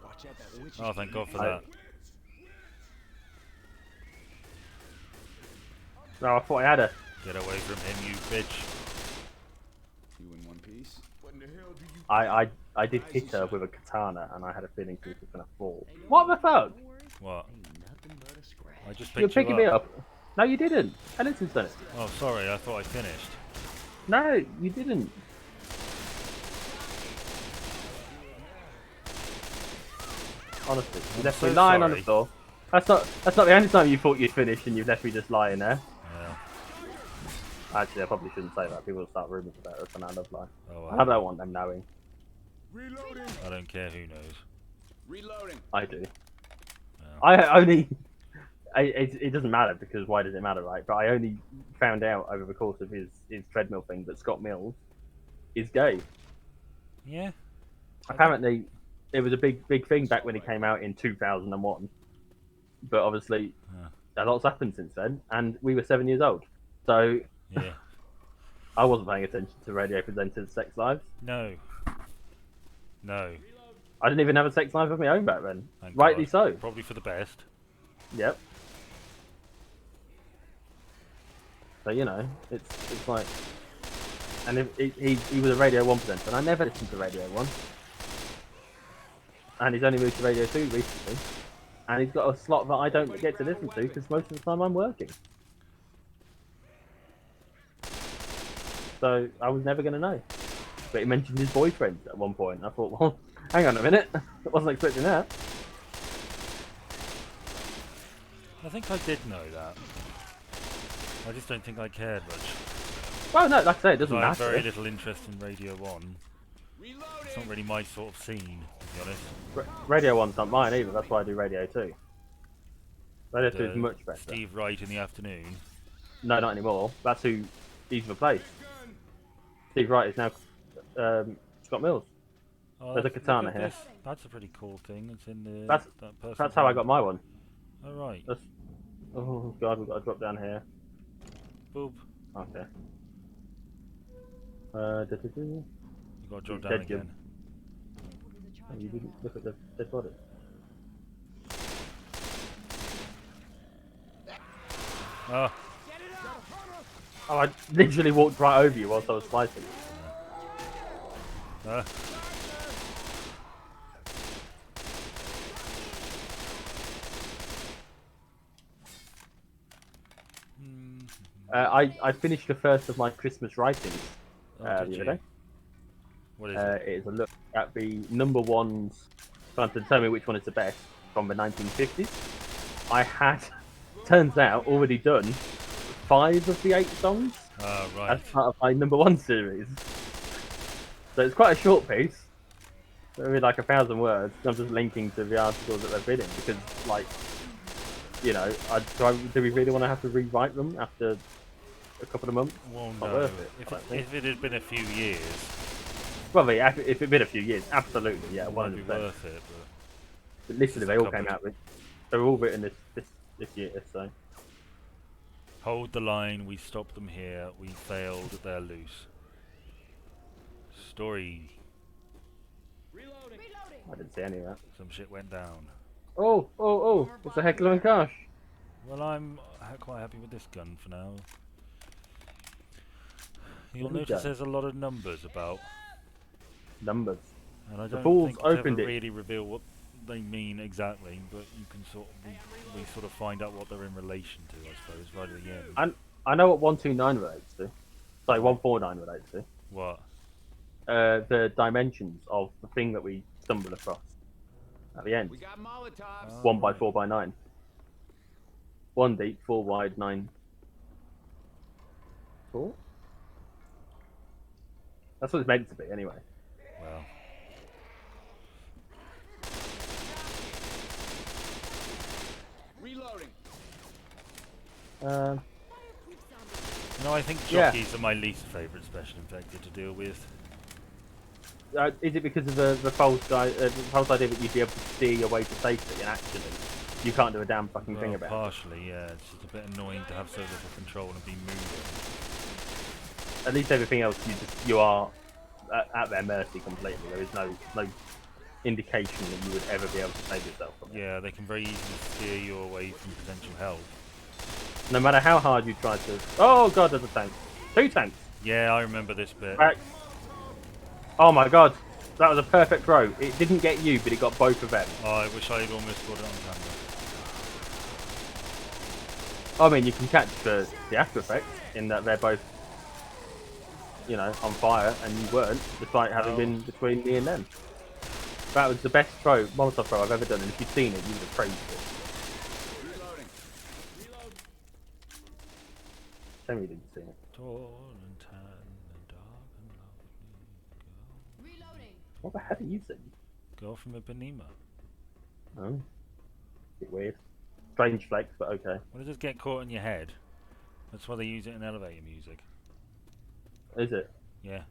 Speaker 3: Watch out, that witch.
Speaker 2: Oh, thank God for that.
Speaker 1: No, I thought I had her.
Speaker 2: Get away from him, you bitch.
Speaker 3: You in one piece? What in the hell do you?
Speaker 1: I did hit her with a katana, and I had a feeling she was gonna fall. What the fuck?
Speaker 2: What? I just
Speaker 1: You're
Speaker 2: picked you
Speaker 1: picking me up. No, you didn't. Ellison's done it.
Speaker 2: Oh, sorry, I thought I finished.
Speaker 1: No, you didn't. Honestly, you left me
Speaker 2: so
Speaker 1: lying on the
Speaker 2: sorry.
Speaker 1: floor. That's not the only time you thought you'd finished and you've left me just lying there.
Speaker 2: Yeah.
Speaker 1: Actually, I probably shouldn't say that. People will start rumours about us and I love lying.
Speaker 2: Oh,
Speaker 1: I don't want them knowing.
Speaker 3: Reloading.
Speaker 2: I don't care who knows.
Speaker 3: Reloading.
Speaker 1: I do.
Speaker 2: Yeah.
Speaker 1: I only... it doesn't matter, because why does it matter, right? But I only found out over the course of his treadmill thing that Scott Mills is gay.
Speaker 2: Yeah.
Speaker 1: Apparently, it was a big thing back when he came out in 2001. But obviously, a lot's happened since then, and we were 7 years old. So,
Speaker 2: Yeah.
Speaker 1: I wasn't paying attention to radio presenters' sex lives.
Speaker 2: No. No.
Speaker 1: I didn't even have a sex life of my own back then.
Speaker 2: Thank
Speaker 1: Rightly
Speaker 2: God.
Speaker 1: so.
Speaker 2: Probably for the best.
Speaker 1: Yep. So, you know, it's like... And if he was a Radio 1 presenter, and I never listened to Radio 1. And he's only moved to Radio 2 recently. And he's got a slot that I don't get to listen to, because most of the time I'm working. So, I was never going to know. But he mentioned his boyfriend at one point. I thought, well, hang on a minute. I wasn't expecting that.
Speaker 2: I think I did know that. I just don't think I cared much.
Speaker 1: Well, no, like I say, it doesn't
Speaker 2: I have
Speaker 1: matter.
Speaker 2: very little interest in Radio 1. It's not really my sort of scene, to be honest.
Speaker 1: Radio 1's not mine either, that's why I do Radio 2. Radio 2 is much better.
Speaker 2: Steve Wright in the afternoon.
Speaker 1: No, not anymore. That's who he's replaced. Steve Wright is now Scott Mills.
Speaker 2: Oh,
Speaker 1: There's a
Speaker 2: look at
Speaker 1: katana here.
Speaker 2: this. That's a pretty cool thing. It's in the.
Speaker 1: That's
Speaker 2: that
Speaker 1: that's how I got my one.
Speaker 2: Oh, right.
Speaker 1: That's, oh god, we've got to drop down here.
Speaker 2: Boop.
Speaker 1: Okay.
Speaker 2: You got to drop down
Speaker 1: Dead
Speaker 2: again.
Speaker 1: Oh, you didn't look at the dead body.
Speaker 2: Oh,
Speaker 1: Oh, I literally walked right over you whilst I was slicing. I finished the first of my Christmas writings
Speaker 2: Oh,
Speaker 1: the
Speaker 2: did
Speaker 1: other
Speaker 2: you?
Speaker 1: day.
Speaker 2: What is it?
Speaker 1: It is a look at the number ones, trying to determine which one is the best from the 1950s. I had, turns out, already done 5 of the 8 songs
Speaker 2: Oh,
Speaker 1: as
Speaker 2: right.
Speaker 1: part of my number 1 series. So it's quite a short piece. Maybe like 1,000 words. I'm just linking to the articles that they've been in because, like, you know, do we really want to have to rewrite them after a couple of months?
Speaker 2: Well,
Speaker 1: Not
Speaker 2: no.
Speaker 1: worth it, I don't think.
Speaker 2: If it had been a few years,
Speaker 1: Probably, if it'd been a few years, absolutely, yeah,
Speaker 2: it might be
Speaker 1: 100%.
Speaker 2: worth it.
Speaker 1: But literally, they
Speaker 2: Just a
Speaker 1: all came
Speaker 2: couple.
Speaker 1: out. They were all written this year, so.
Speaker 2: Hold the line. We stopped them here. We failed. They're loose. Story.
Speaker 1: I didn't see any of that.
Speaker 2: Some shit went down.
Speaker 1: Oh! It's a Heckler and Koch.
Speaker 2: Well, I'm quite happy with this gun for now. You'll
Speaker 1: What is
Speaker 2: notice
Speaker 1: that?
Speaker 2: there's a lot of numbers about,
Speaker 1: Numbers.
Speaker 2: and I
Speaker 1: The
Speaker 2: don't
Speaker 1: fools
Speaker 2: think it's ever
Speaker 1: opened it.
Speaker 2: really reveal what they mean exactly, but you can sort of we sort of find out what they're in relation to, I suppose, right at the end.
Speaker 1: I know what 129 relates Sorry, 149 relates to.
Speaker 2: What?
Speaker 1: The dimensions of the thing that we stumbled across at the end.
Speaker 3: We got Molotovs.
Speaker 1: 1 by 4 by 9. 1 deep, 4 wide, 9. 4? That's what it's meant to be, anyway.
Speaker 2: Well.
Speaker 3: Reloading.
Speaker 2: No, I think
Speaker 1: Yeah.
Speaker 2: jockeys are my least favourite special infected to deal with.
Speaker 1: Is it because of the false idea that you'd be able to steer your way to safety, and actually you can't do a damn fucking thing about it?
Speaker 2: Partially, yeah. It's just a bit annoying to have so little control and be moving.
Speaker 1: At least everything else, you are at their mercy completely. There is no indication that you would ever be able to save yourself from it.
Speaker 2: Yeah, they can very easily steer you away from potential help.
Speaker 1: No matter how hard you try to... Oh god, there's a tank. 2 tanks.
Speaker 2: Yeah, I remember this bit.
Speaker 1: Back. Oh my god, that was a perfect throw. It didn't get you, but it got both of them.
Speaker 2: Oh, I wish I had almost got it on camera.
Speaker 1: I mean, you can catch the after effect in that they're both, you know, on fire, and you weren't, despite having been between me and them. That was the best Molotov throw I've ever done, and if you'd seen it, you would have praised it.
Speaker 3: Reloading. Reload.
Speaker 1: Tell me you didn't see it.
Speaker 2: Tall and tan and dark and lovely
Speaker 4: Reloading.
Speaker 1: What the hell are you saying?
Speaker 2: girl from Ipanema.
Speaker 1: Oh, bit weird. Strange flex, but okay.
Speaker 2: Well, it just get caught in your head. That's why they use it in elevator music.
Speaker 1: Is it?
Speaker 2: Yeah.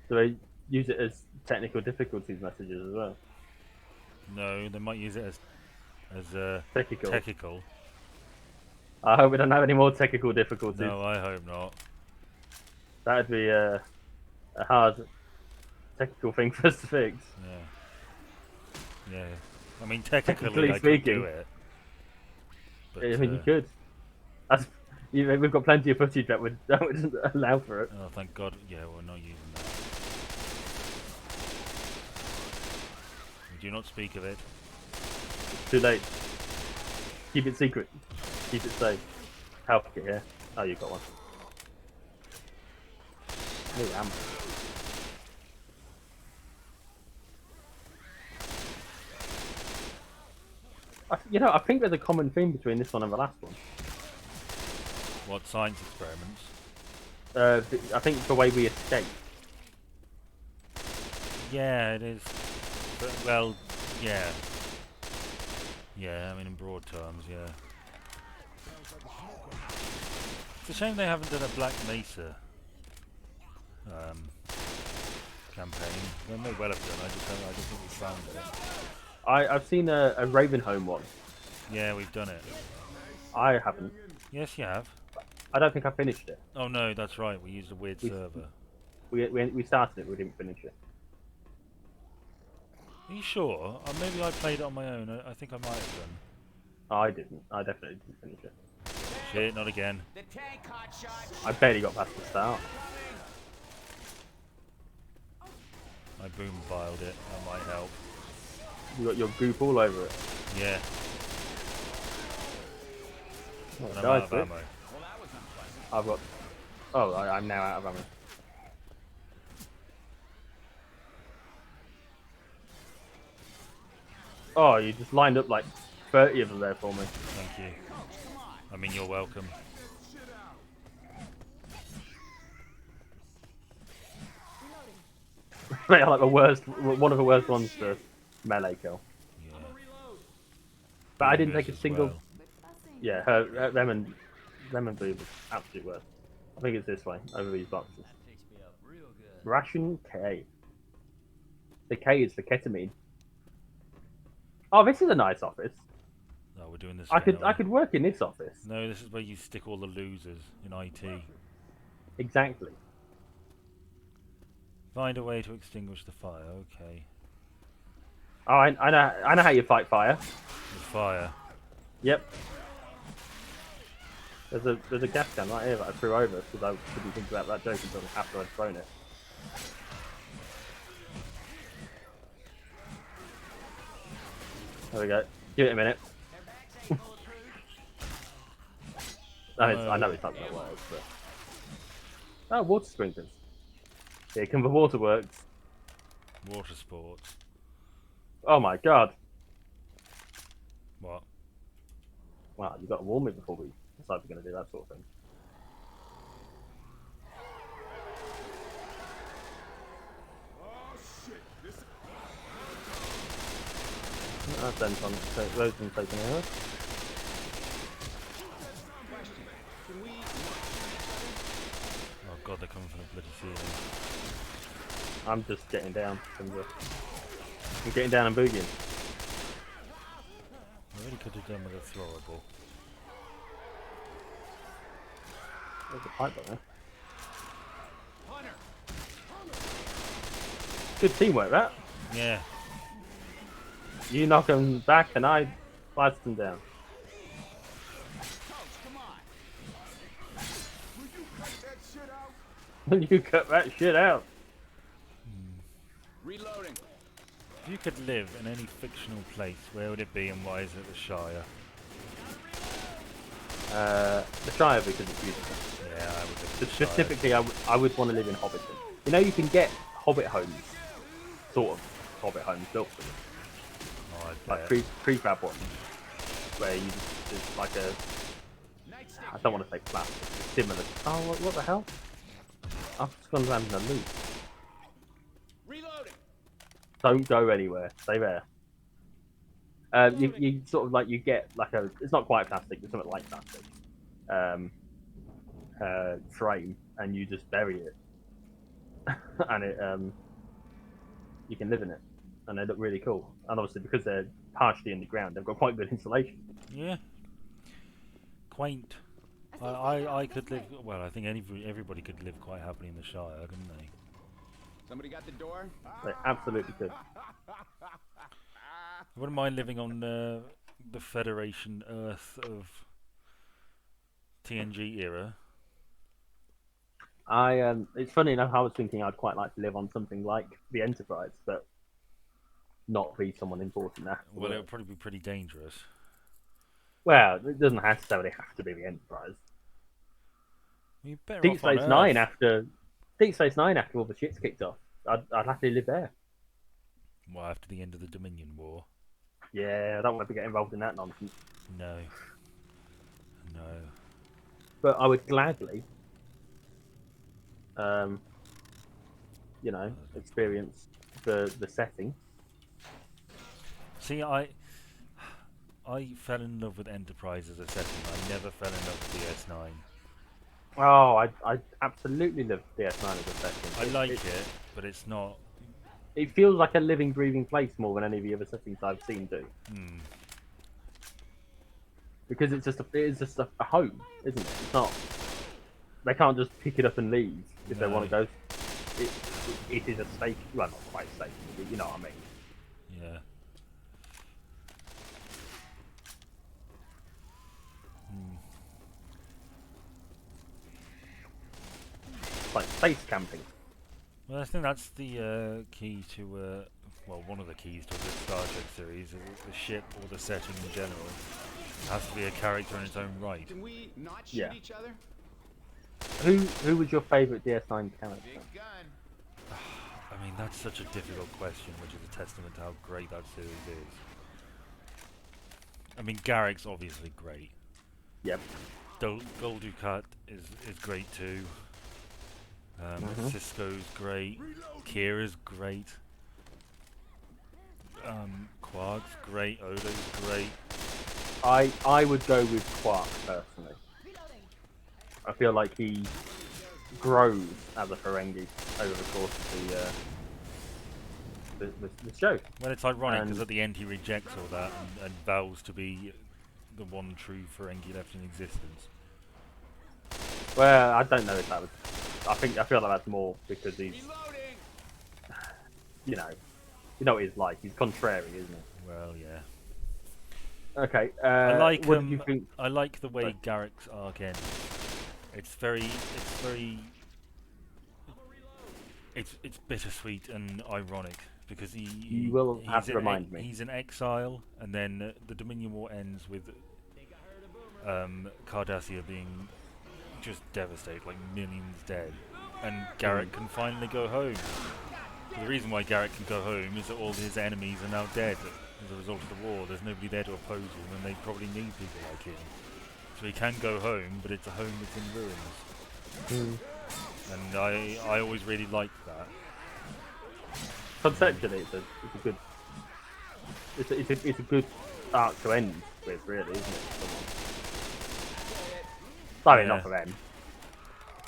Speaker 1: Do they use it as technical difficulties messages as well?
Speaker 2: No, they might use it as
Speaker 1: Technical.
Speaker 2: technical.
Speaker 1: I hope we don't have any more technical difficulties.
Speaker 2: No, I hope not.
Speaker 1: That'd be a hard technical thing for us to fix.
Speaker 2: Yeah. Yeah. I mean, technically
Speaker 1: Technically
Speaker 2: I could
Speaker 1: speaking.
Speaker 2: do it. But,
Speaker 1: I mean, you could. We've got plenty of footage that would allow for it.
Speaker 2: Oh, thank God. Yeah, we're not using that. We do not speak of it.
Speaker 1: It's too late. Keep it secret. Keep it safe. Help it here. Oh, you've got one. New ammo. You know, I think there's a common theme between this one and the last one.
Speaker 2: What science experiments?
Speaker 1: I think it's the way we escape.
Speaker 2: Yeah, it is. But, well, yeah. Yeah, I mean, in broad terms, yeah. It's a shame they haven't done a Black Mesa campaign. They may well have done. I just think we found it.
Speaker 1: I've seen a Ravenholm one.
Speaker 2: Yeah, we've done it.
Speaker 1: I haven't.
Speaker 2: Yes, you have.
Speaker 1: I don't think I finished it.
Speaker 2: Oh no, that's right. We used a weird server.
Speaker 1: We started it, we didn't finish it.
Speaker 2: Are you sure? Maybe I played it on my own. I think I might have done.
Speaker 1: I didn't. I definitely didn't finish it.
Speaker 2: Shit, not again.
Speaker 3: The tank caught shot.
Speaker 1: I barely got past the start.
Speaker 2: I boom filed it. That might help.
Speaker 1: You got your goop all over it.
Speaker 2: Yeah.
Speaker 1: Oh,
Speaker 2: And I'm
Speaker 1: guys,
Speaker 2: out of ammo.
Speaker 1: I've got... Oh, I'm now out of ammo. Oh, you just lined up like 30 of them there for me.
Speaker 2: Thank you. I mean, you're welcome.
Speaker 1: They are like the worst, one of the worst ones to melee kill.
Speaker 2: Yeah.
Speaker 1: But I
Speaker 2: Doing
Speaker 1: didn't take
Speaker 2: this
Speaker 1: a
Speaker 2: as
Speaker 1: single...
Speaker 2: well.
Speaker 1: Yeah, them and Boo was absolute worst. I think it's this way, over these boxes. Ration K. The K is for ketamine. Oh, this is a nice office.
Speaker 2: No, we're doing this.
Speaker 1: I
Speaker 2: again,
Speaker 1: could
Speaker 2: aren't we?
Speaker 1: work in this office.
Speaker 2: No, this is where you stick all the losers in IT.
Speaker 1: Exactly.
Speaker 2: Find a way to extinguish the fire. Okay.
Speaker 1: Oh, I know how you fight fire.
Speaker 2: With fire.
Speaker 1: Yep. There's a gas can right here that I threw over because I couldn't think about that joke until after I'd thrown it. There we go. Give it a minute. I know it's not gonna work, but Oh, water sprinklers. Here come the waterworks.
Speaker 2: Water sports.
Speaker 1: Oh my god.
Speaker 2: What?
Speaker 1: Wow, you've got to warn me before we decide we're going to do that sort of thing.
Speaker 3: Oh shit! This.
Speaker 1: That's then fun. Those been taken out.
Speaker 3: Can we?
Speaker 2: Oh god, they're coming from the bloody ceiling.
Speaker 1: I'm just getting down from the. I'm getting down and boogieing.
Speaker 2: I really could have done with a throwable.
Speaker 1: There's a pipe there.
Speaker 3: Hunter.
Speaker 1: Good teamwork, that.
Speaker 2: Yeah.
Speaker 1: You knock them back and I blast them down.
Speaker 3: Coach, come on. Will you cut that shit out?
Speaker 1: When you cut that shit out.
Speaker 3: Reloading.
Speaker 2: If you could live in any fictional place, where would it be and why is it the Shire?
Speaker 1: The Shire because it's beautiful.
Speaker 2: Yeah, I would live in the Shire.
Speaker 1: Specifically, I would want to live in Hobbiton. You know, you can get Hobbit homes, sort of Hobbit homes built for you.
Speaker 2: Oh, I
Speaker 1: Like
Speaker 2: bet.
Speaker 1: prefab ones, where you just like a. I don't want to say flat, but it's similar. Oh, what the hell? I've just gone around in a loop.
Speaker 3: Reloading.
Speaker 1: Don't go anywhere. Stay there. You sort of like you get like a. It's not quite plastic. It's something like plastic. Frame, and you just bury it, and it you can live in it, and they look really cool. And obviously, because they're partially in the ground, they've got quite good insulation.
Speaker 2: Yeah. Quaint. I could live. Well, I think everybody could live quite happily in the Shire, couldn't they?
Speaker 3: Somebody got the door?
Speaker 1: They absolutely could.
Speaker 2: I wouldn't mind living on the Federation Earth of TNG era.
Speaker 1: It's funny enough. I was thinking I'd quite like to live on something like the Enterprise, but not be someone important there.
Speaker 2: Well, it would probably be pretty dangerous.
Speaker 1: Well, it doesn't necessarily have to be the Enterprise.
Speaker 2: You're better
Speaker 1: Deep
Speaker 2: off on
Speaker 1: Space Nine
Speaker 2: Earth.
Speaker 1: after all the shit's kicked off, I'd happily live there.
Speaker 2: Well, after the end of the Dominion War.
Speaker 1: Yeah, I don't want to get involved in that nonsense.
Speaker 2: No. No.
Speaker 1: But I would gladly, experience the setting.
Speaker 2: See, I fell in love with Enterprise as a setting. I never fell in love with DS9.
Speaker 1: Oh, I absolutely love DS9 as a setting.
Speaker 2: I like it, but it's not.
Speaker 1: It feels like a living, breathing place more than any of the other settings I've seen do. Because it is just a home, isn't it? It's not. They can't just pick it up and leave if they want to go. It is a stake. Well, not quite a stake, but you know what I mean.
Speaker 2: Yeah.
Speaker 1: It's like space camping.
Speaker 2: Well, I think that's the key to, well, one of the keys to the Star Trek series, the ship or the setting in general. It has to be a character in its own right.
Speaker 3: Can we not shoot each other?
Speaker 1: Who was your favourite DS9 character?
Speaker 3: Big gun.
Speaker 2: I mean, that's such a difficult question, which is a testament to how great that series is. I mean, Garrick's obviously great.
Speaker 1: Yep.
Speaker 2: Gul Dukat is great too. Cisco's great. Kira's great. Quark's great. Odo's great.
Speaker 1: I would go with Quark personally. I feel like he grows as a Ferengi over the course of the show.
Speaker 2: Well, it's ironic because at the end he rejects all that and vows to be the one true Ferengi left in existence.
Speaker 1: Well, I don't know if that was. I feel like that's more because he's, you know what he's like. He's contrary, isn't he?
Speaker 2: Well, yeah.
Speaker 1: Okay.
Speaker 2: I like
Speaker 1: what did you think?
Speaker 2: I like the way Garrick's arc ends. It's bittersweet and ironic because
Speaker 1: You will have to remind me.
Speaker 2: He's in exile, and then the Dominion War ends with Cardassia being just devastated, like millions dead. and Garrett can finally go home. The reason why Garrett can go home is that all his enemies are now dead as a result of the war. There's nobody there to oppose him, and they probably need people like him. So he can go home, but it's a home that's in ruins. And I always really liked that.
Speaker 1: Conceptually, it's a good arc to end with, really, isn't it? Sorry, not for them.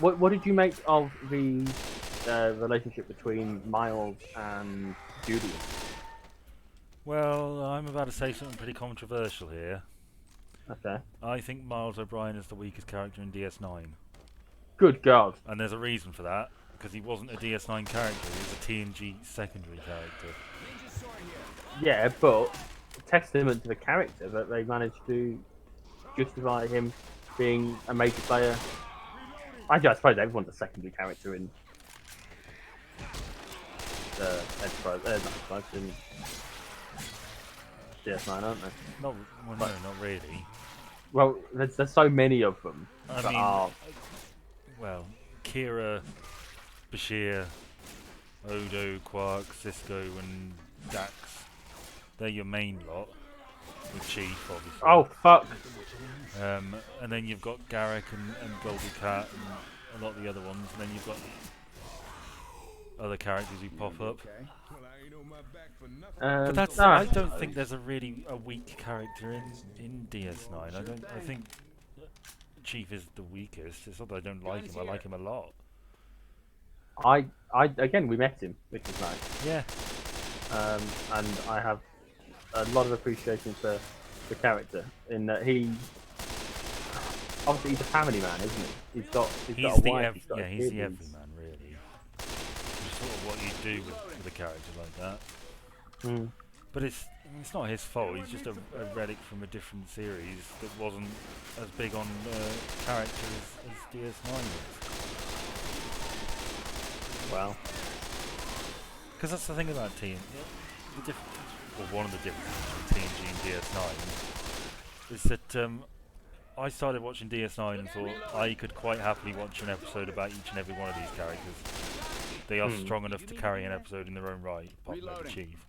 Speaker 1: What did you make of the relationship between Miles and Julian?
Speaker 2: Well, I'm about to say something pretty controversial here.
Speaker 1: Okay.
Speaker 2: I think Miles O'Brien is the weakest character in DS9.
Speaker 1: Good God.
Speaker 2: And there's a reason for that, because he wasn't a DS9 character, he was a TNG secondary character.
Speaker 1: Yeah, but testament to the character that they managed to justify him being a major player. I suppose everyone's a secondary character in the Enterprise, not Enterprise, in DS9, aren't they?
Speaker 2: No, not really.
Speaker 1: Well, there's so many of them.
Speaker 2: I
Speaker 1: that
Speaker 2: mean,
Speaker 1: are...
Speaker 2: well, Kira, Bashir, Odo, Quark, Cisco, and Dax. They're your main lot, with Chief, obviously.
Speaker 1: Oh, fuck.
Speaker 2: And then you've got Garrick and Goldie Cat and a lot of the other ones, and then you've got other characters who pop up. But that's I don't think there's a weak character in DS9. I think Chief is the weakest. It's not that I don't like him. I like him a lot.
Speaker 1: Again, we met him, which is nice.
Speaker 2: Yeah.
Speaker 1: And I have a lot of appreciation for the character in that obviously he's a family man, isn't he? He's got a wife.
Speaker 2: He's the everyman, really. It's sort of what you do with a character like that. But it's not his fault. He's just a relic from a different series that wasn't as big on characters as DS9 was.
Speaker 1: Well,
Speaker 2: because that's the thing about TNG. One of the differences between TNG and DS9 is that I started watching DS9 and thought I could quite happily watch an episode about each and every one of these characters. They are strong enough to carry an episode in their own right, apart from the Chief.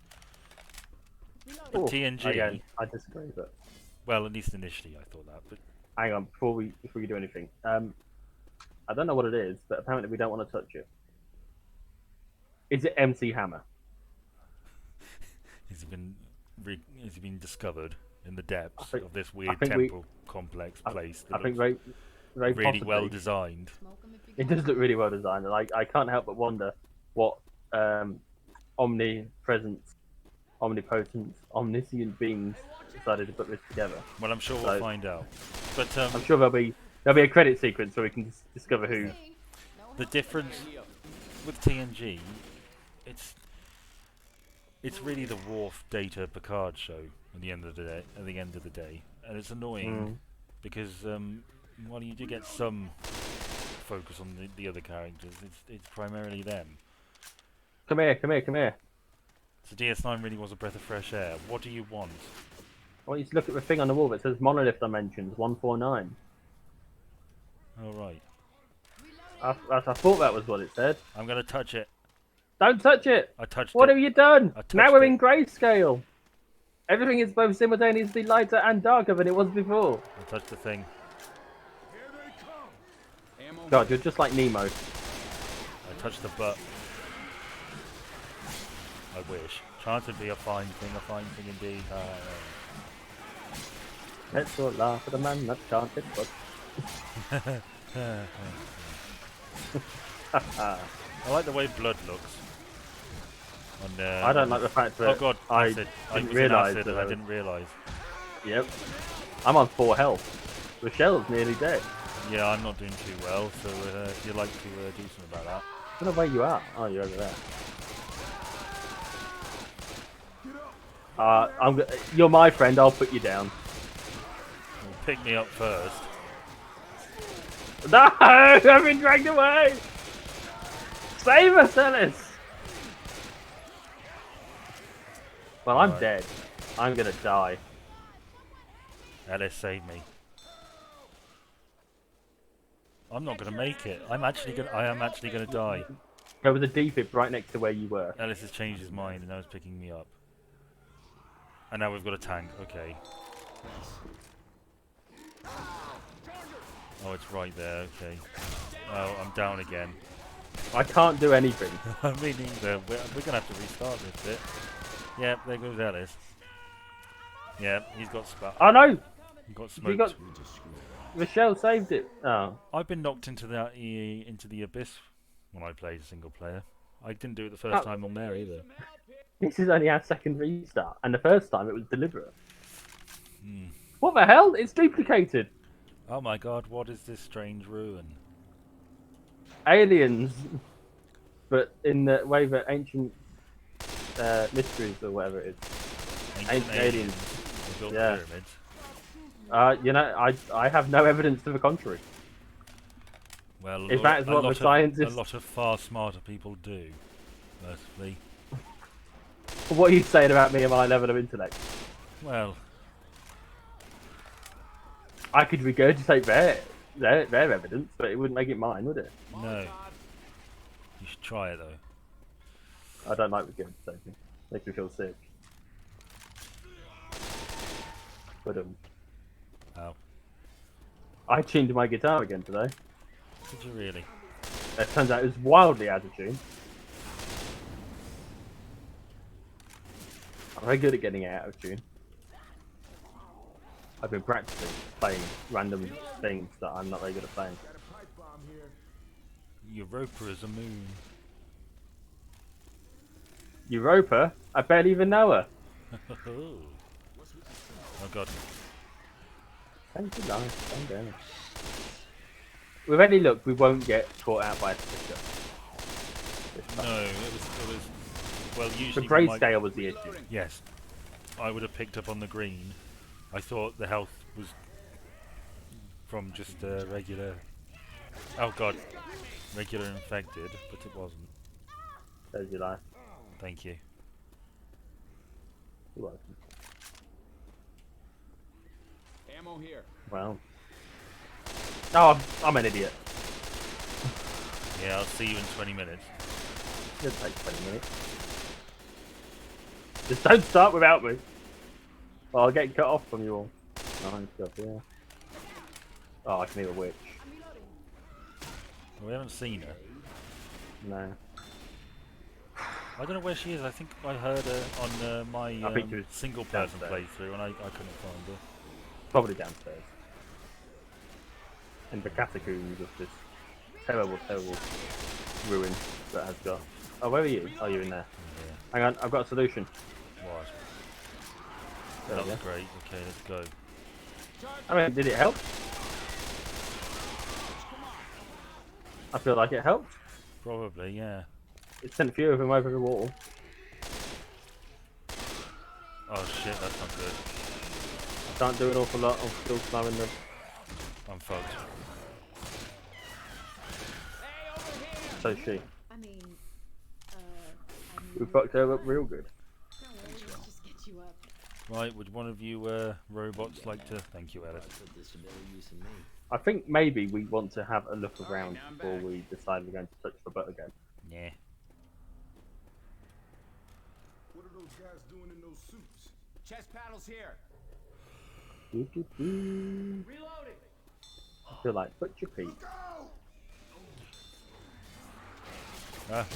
Speaker 2: But TNG,
Speaker 1: again, I disagree, but
Speaker 2: well, at least initially I thought that. But
Speaker 1: hang on, before we do anything, I don't know what it is, but apparently we don't want to touch it. Is it MC Hammer?
Speaker 2: Has he been discovered in the depths of this weird temple complex place that looks
Speaker 1: very
Speaker 2: really well designed?
Speaker 1: It does look really well designed, and I can't help but wonder what omnipresent, omniscient beings decided to put this together.
Speaker 2: Well, I'm sure we'll find out. But
Speaker 1: I'm sure there'll be a credit sequence so we can discover who.
Speaker 2: The difference with TNG, it's really the Worf, Data, Picard show at the end of the day, and it's annoying because while you do get some focus on the other characters, it's primarily them.
Speaker 1: Come here.
Speaker 2: So DS9 really was a breath of fresh air. What do you want?
Speaker 1: I want you to look at the thing on the wall that says Monolith Dimensions 149.
Speaker 2: Oh, right.
Speaker 1: I thought that was what it said.
Speaker 2: I'm going to touch it.
Speaker 1: Don't touch it!
Speaker 2: I touched
Speaker 1: What
Speaker 2: it.
Speaker 1: have you done? Now we're
Speaker 2: it.
Speaker 1: in grayscale. Everything is both simultaneously lighter and darker than it was before.
Speaker 2: I touched the thing.
Speaker 1: God, you're just like Nemo.
Speaker 2: I touched the butt. I wish. Chance would be a fine thing indeed.
Speaker 1: Let's all laugh at the man that can't get but.
Speaker 2: I like the way blood looks.
Speaker 1: I don't like the fact that
Speaker 2: oh god, acid. I didn't realise that. I didn't realise.
Speaker 1: Yep. I'm on 4 health. Rochelle's nearly dead.
Speaker 2: Yeah, I'm not doing too well, so if you'd like to do something about that.
Speaker 1: I don't know where you are. Oh, you're over there. You're my friend, I'll put you down.
Speaker 2: Well, pick me up first.
Speaker 1: No! I've been dragged away! Save us, Ellis! Well, I'm dead. I'm gonna die.
Speaker 2: Ellis, save me. I'm not gonna make it. I am actually gonna die.
Speaker 1: There was a defib right next to where you were.
Speaker 2: Ellis has changed his mind and now he's picking me up. And now we've got a tank. Okay. Oh, it's right there. Okay. Oh, I'm down again.
Speaker 1: I can't do anything.
Speaker 2: Me neither. We're gonna have to restart this bit. Yeah, there goes Ellis. Yeah, he's got
Speaker 1: Oh no!
Speaker 2: He got
Speaker 1: You
Speaker 2: smoked.
Speaker 1: got... Michelle saved it. Oh.
Speaker 2: I've been knocked into the abyss when I played single player. I didn't do it the first time on there either.
Speaker 1: This is only our second restart, and the first time it was deliberate.
Speaker 2: Hmm.
Speaker 1: What the hell? It's duplicated.
Speaker 2: Oh my god, what is this strange ruin?
Speaker 1: Aliens, but in the way that ancient mysteries or whatever it is. Ancient aliens.
Speaker 2: They built
Speaker 1: Yeah.
Speaker 2: pyramids.
Speaker 1: You know, I have no evidence to the contrary.
Speaker 2: Well,
Speaker 1: If that is what the scientists...
Speaker 2: a lot of far smarter people do, mercifully.
Speaker 1: What are you saying about me and my level of intellect?
Speaker 2: Well,
Speaker 1: I could regurgitate their evidence, but it wouldn't make it mine, would it?
Speaker 2: no. You should try it though.
Speaker 1: I don't like regurgitating. Makes me feel sick. But
Speaker 2: Ow.
Speaker 1: I tuned my guitar again today.
Speaker 2: Did you really?
Speaker 1: It turns out it was wildly out of tune. I'm very good at getting it out of tune. I've been practicing playing random things that I'm not very good at playing.
Speaker 2: Europa is a moon.
Speaker 1: Europa? I barely even know her.
Speaker 2: Oh god.
Speaker 1: Thank you, guys. Calm down. With any luck, we won't get caught out by a sticker.
Speaker 2: No, it was. Well,
Speaker 1: The
Speaker 2: usually.
Speaker 1: grayscale was the issue.
Speaker 2: Yes, I would have picked up on the green. I thought the health was from just regular. Oh god, regular infected, but it wasn't.
Speaker 1: There's your life.
Speaker 2: Thank you.
Speaker 1: You're welcome.
Speaker 3: Ammo here.
Speaker 1: Well. Oh, I'm an idiot.
Speaker 2: Yeah, I'll see you in 20 minutes.
Speaker 1: It'll take 20 minutes. Just don't start without me. Well, I'll get cut off from you all. Nice stuff, yeah. Oh, I can hear a witch.
Speaker 2: We haven't seen her.
Speaker 1: No.
Speaker 2: I don't know where she is. I think I heard her on my
Speaker 1: I think she was
Speaker 2: single person
Speaker 1: downstairs.
Speaker 2: playthrough, and I couldn't find her.
Speaker 1: Probably downstairs. In the catacombs of this terrible, terrible ruin that has got... Oh, where are you? Oh, you're in there.
Speaker 2: Yeah.
Speaker 1: Hang on, I've got a solution.
Speaker 2: What?
Speaker 1: There
Speaker 2: That
Speaker 1: we
Speaker 2: was
Speaker 1: go.
Speaker 2: great. Okay, let's go.
Speaker 1: I mean, did it help? I feel like it helped.
Speaker 2: Probably, yeah.
Speaker 1: It sent a few of them over the wall.
Speaker 2: Oh shit, that's not good.
Speaker 1: Can't do an awful lot. I'm still climbing the...
Speaker 2: I'm fucked.
Speaker 1: So she.
Speaker 4: I mean,
Speaker 1: We fucked her up real good.
Speaker 4: don't worry, let's just get you up.
Speaker 2: Right, would one of you robots like to... Thank you, Alice.
Speaker 1: I think maybe we want to have a look around before we decide we're going to touch the butt again.
Speaker 2: Yeah.
Speaker 3: What are those guys doing in those suits? Chest paddles here.
Speaker 1: Reloading. I feel like put your feet.
Speaker 2: Ah.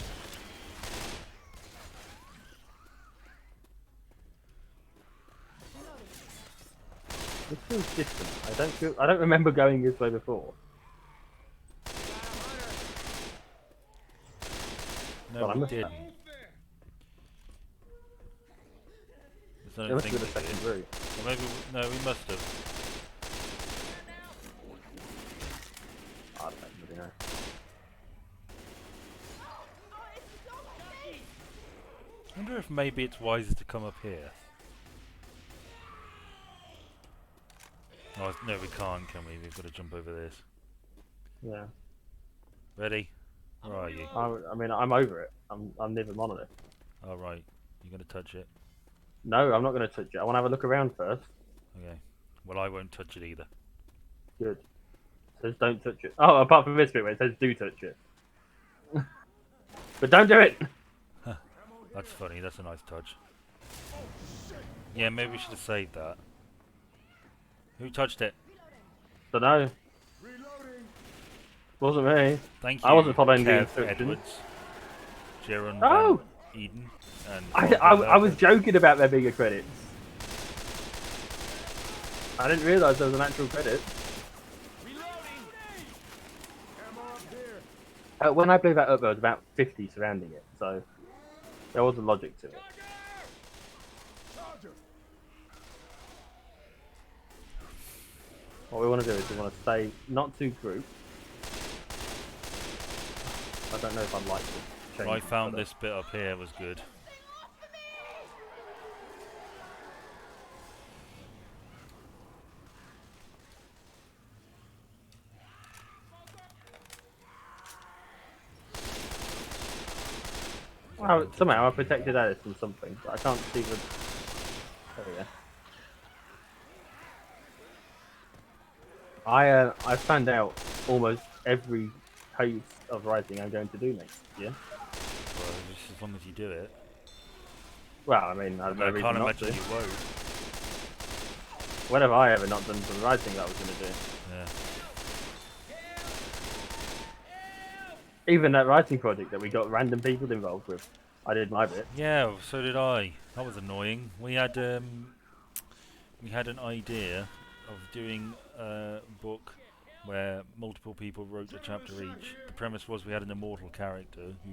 Speaker 1: This feels different. I don't remember going this way before.
Speaker 2: No,
Speaker 1: Well, I
Speaker 2: we
Speaker 1: must
Speaker 2: didn't.
Speaker 1: have.
Speaker 2: There's
Speaker 1: There must
Speaker 2: nothing
Speaker 1: be the
Speaker 2: we
Speaker 1: second
Speaker 2: did.
Speaker 1: route.
Speaker 2: Or maybe no, we must have.
Speaker 1: I don't really know.
Speaker 2: I wonder if maybe it's wiser to come up here. Oh no, we can't, can we? We've got to jump over this.
Speaker 1: Yeah.
Speaker 2: Ready? Where are you?
Speaker 1: I mean, I'm over it. I'm near the monolith.
Speaker 2: All right. You're gonna touch it.
Speaker 1: No, I'm not going to touch it. I want to have a look around first.
Speaker 2: Okay. Well, I won't touch it either.
Speaker 1: Good. says don't touch it. Oh, apart from this bit where it says do touch it. But don't do it!
Speaker 2: That's funny, that's a nice touch. Yeah, maybe we should have saved that. Who touched it?
Speaker 1: Dunno. Wasn't me.
Speaker 2: Thank you,
Speaker 1: I wasn't following the
Speaker 2: Kev
Speaker 1: instructions.
Speaker 2: Edwards, Jaron
Speaker 1: Oh!
Speaker 2: Van Eden, and
Speaker 1: I was joking about there being a credits. I didn't realise there was an actual credit. When I blew that up, there was about 50 surrounding it, so there was a logic to it. What we want to do is we want to stay not too grouped. I don't know if I'd like to change.
Speaker 2: I found this bit up here was good.
Speaker 1: Well, somehow I protected Alice from something, but I can't see the... There we go. I found out almost every piece of writing I'm going to do next year.
Speaker 2: Well, just as long as you do it.
Speaker 1: Well, I mean, I have no
Speaker 2: I
Speaker 1: reason
Speaker 2: can't
Speaker 1: not
Speaker 2: imagine
Speaker 1: to.
Speaker 2: you won't.
Speaker 1: When have I ever not done some writing that I was going to do?
Speaker 2: Yeah.
Speaker 1: Even that writing project that we got random people involved with, I did my bit.
Speaker 2: Yeah, so did I. That was annoying. We had an idea of doing a book where multiple people wrote a chapter each. The premise was we had an immortal character who,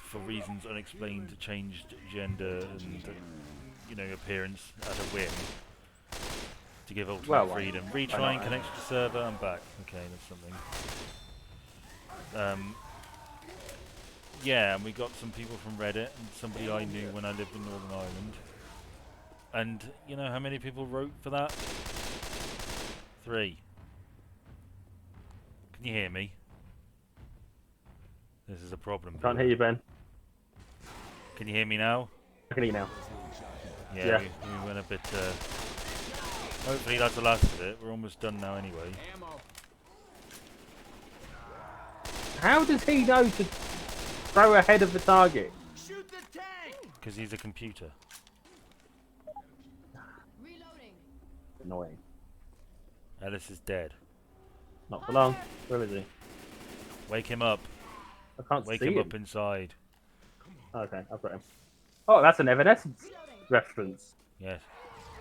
Speaker 2: for reasons unexplained, changed gender and appearance at a whim to give ultimate freedom. Retrying, connection to server, I'm back. Okay, that's something. Yeah, and we got some people from Reddit and somebody I knew when I lived in Northern Ireland. And you know how many people wrote for that? 3. Can you hear me? This is a problem.
Speaker 1: Can't hear you, Ben.
Speaker 2: Can you hear me now?
Speaker 1: I can hear you now.
Speaker 2: Yeah, we went a bit... hopefully that's the last of it. We're almost done now anyway.
Speaker 1: How does he know to throw ahead of the target?
Speaker 3: Shoot the tank!
Speaker 2: Because he's a computer.
Speaker 4: Reloading.
Speaker 1: Annoying.
Speaker 2: Alice is dead.
Speaker 1: Not for long. Where is he?
Speaker 2: Wake him up.
Speaker 1: I can't
Speaker 2: Wake
Speaker 1: see
Speaker 2: him
Speaker 1: him.
Speaker 2: up inside.
Speaker 1: Okay, I've got him. Oh, that's an Evanescence reference.
Speaker 2: Yes.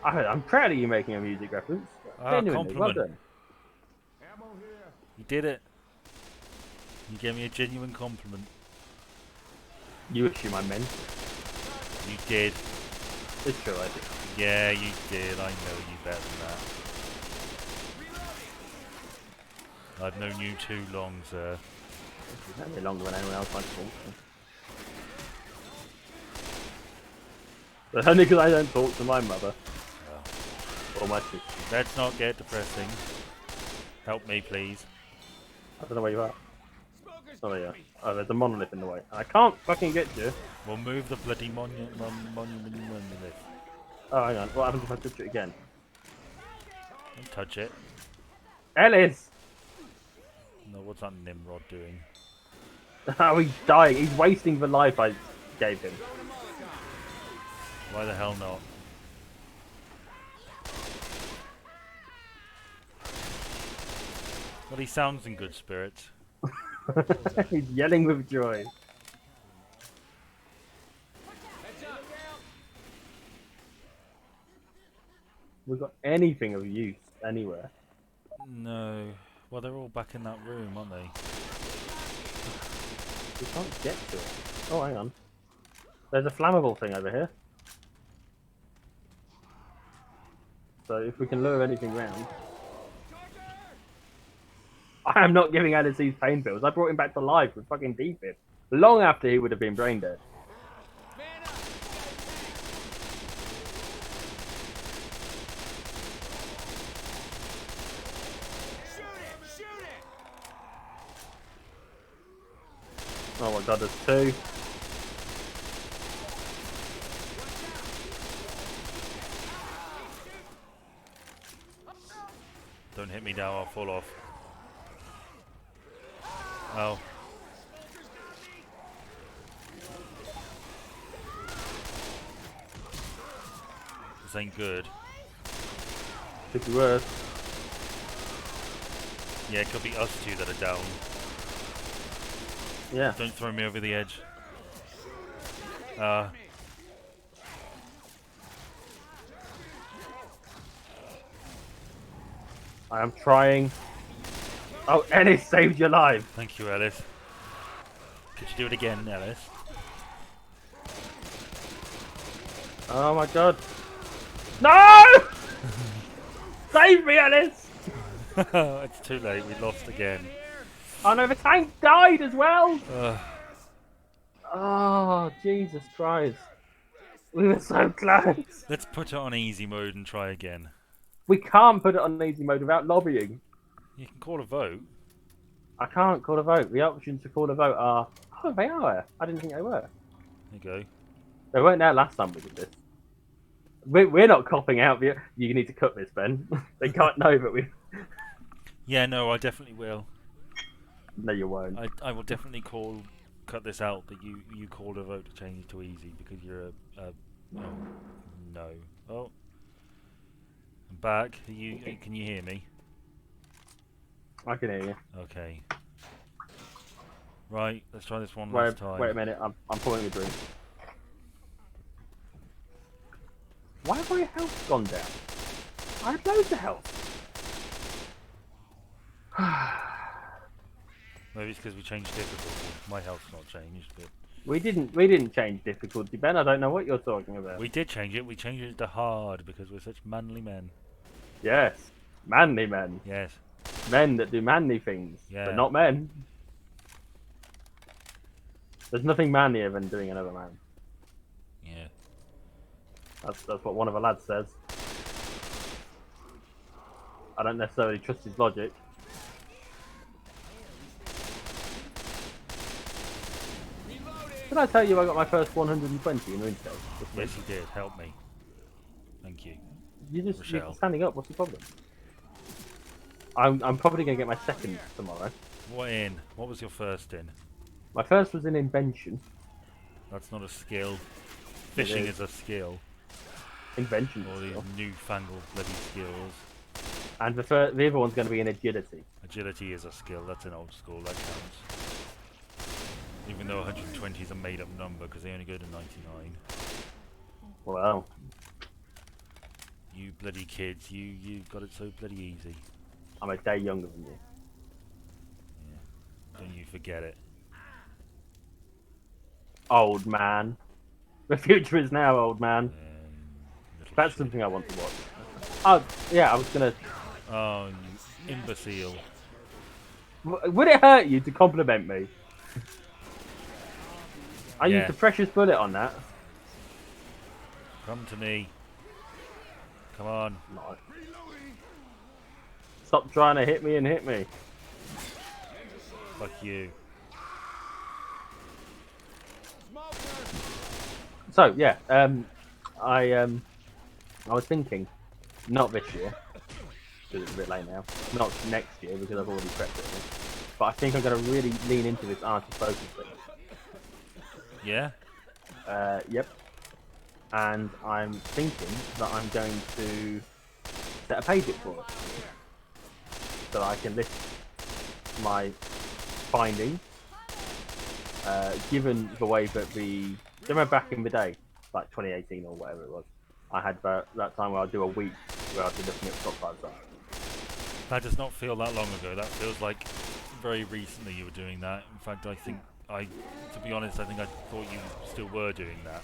Speaker 1: I'm proud of you making a music reference. Genuinely,
Speaker 2: compliment.
Speaker 1: well done.
Speaker 2: You did it. You gave me a genuine compliment.
Speaker 1: You assume I meant it.
Speaker 2: You did.
Speaker 1: It's true, I did.
Speaker 2: Yeah, you did. I know you better than that. I've known you too long, sir.
Speaker 1: It's not any longer than anyone else might talk. But only because I don't talk to my mother. Or my sister.
Speaker 2: Let's not get depressing. Help me, please.
Speaker 1: I don't know where you are. Oh, there you are. Oh, there's a monolith in the way. I can't fucking get you.
Speaker 2: We'll move the bloody monument.
Speaker 1: Oh, hang on. What happens if I touch it again?
Speaker 2: Don't touch it.
Speaker 1: Ellis!
Speaker 2: No, what's that Nimrod doing?
Speaker 1: Oh, he's dying. He's wasting the life I gave him.
Speaker 2: Why the hell not? Well, he sounds in good spirits.
Speaker 1: He's yelling with joy. We got anything of use anywhere?
Speaker 2: No. Well, they're all back in that room, aren't they?
Speaker 1: We can't get to it. Oh, hang on. There's a flammable thing over here. So if we can lure anything round. I am not giving Alice these pain pills. I brought him back to life with fucking defib. Long after he would have been brain dead. Oh my god, there's 2.
Speaker 2: Don't hit hit me down, I'll fall off. Oh. This ain't good.
Speaker 1: Could be worse.
Speaker 2: Yeah, it could be us two that are down.
Speaker 1: Yeah.
Speaker 2: Don't throw me over the edge.
Speaker 1: I am trying. Oh, Ellis saved your life.
Speaker 2: Thank you, Ellis. Could you do it again, Ellis?
Speaker 1: Oh my god. No! Save me, Ellis!
Speaker 2: It's too late, we lost again.
Speaker 1: Oh no, the tank died as well! Oh, Jesus Christ. We were so close.
Speaker 2: Let's put it on easy mode and try again.
Speaker 1: We can't put it on easy mode without lobbying.
Speaker 2: You can call a vote.
Speaker 1: I can't call a vote. The options to call a vote are... Oh, they are. I didn't think they were.
Speaker 2: There you go.
Speaker 1: They weren't there last time we did this. We're not copping out. You need to cut this, Ben. They can't know that we...
Speaker 2: Yeah, no, I definitely will.
Speaker 1: No, you won't.
Speaker 2: I will definitely cut this out that you called a vote to change it to easy because you're a no. Oh, I'm back. Can you hear me?
Speaker 1: I can hear you.
Speaker 2: Okay. Right, let's try this one
Speaker 1: Wait,
Speaker 2: last time.
Speaker 1: wait a minute. I'm pouring a drink. Why have my health gone down? I had loads of health.
Speaker 2: Maybe it's because we changed difficulty. My health's not changed, but
Speaker 1: We didn't change difficulty, Ben. I don't know what you're talking about.
Speaker 2: we did change it. We changed it to hard because we're such manly men.
Speaker 1: Yes, manly men.
Speaker 2: Yes.
Speaker 1: Men that do manly things,
Speaker 2: Yeah.
Speaker 1: but not men. There's nothing manlier than doing another man.
Speaker 2: Yeah.
Speaker 1: That's what one of the lads says. I don't necessarily trust his logic. Did I tell you I got my first 120 in Runescape?
Speaker 2: Yes, you did. Help me. Thank you.
Speaker 1: You're
Speaker 2: Rochelle.
Speaker 1: standing up. What's the problem? I'm probably gonna get my second tomorrow.
Speaker 2: What in? What was your first in?
Speaker 1: My first was in invention.
Speaker 2: That's not a skill. Fishing is a skill.
Speaker 1: Invention.
Speaker 2: All these
Speaker 1: still.
Speaker 2: newfangled bloody skills.
Speaker 1: And the other one's going to be in agility.
Speaker 2: Agility is a skill. That's an old school. That counts. Even though 120 is a made-up number because they only go to 99.
Speaker 1: Wow.
Speaker 2: You bloody kids, you got it so bloody easy.
Speaker 1: I'm a day younger than you.
Speaker 2: Yeah. Don't you forget it.
Speaker 1: Old man. The future is now, old man.
Speaker 2: Little
Speaker 1: That's
Speaker 2: shit.
Speaker 1: something I want to watch. Oh, yeah, I was gonna...
Speaker 2: Oh, you imbecile.
Speaker 1: Would it hurt you to compliment me? I
Speaker 2: Yeah.
Speaker 1: used a precious bullet on that.
Speaker 2: Come to me. Come on.
Speaker 1: No. Stop trying to hit me and hit me.
Speaker 2: Fuck you.
Speaker 1: So yeah, I was thinking, not this year, because it's a bit late now. Not next year because I've already prepped it. But I think I'm going to really lean into this anti-focus thing.
Speaker 2: Yeah?
Speaker 1: Yep. And I'm thinking that I'm going to set a page for it, so that I can list my findings. Given the way that remember back in the day, like 2018 or whatever it was, I had that time where I'd do a week where I'd be looking at top 5 stuff.
Speaker 2: That does not feel that long ago. That feels like very recently you were doing that. In fact, I think to be honest, I thought you still were doing that.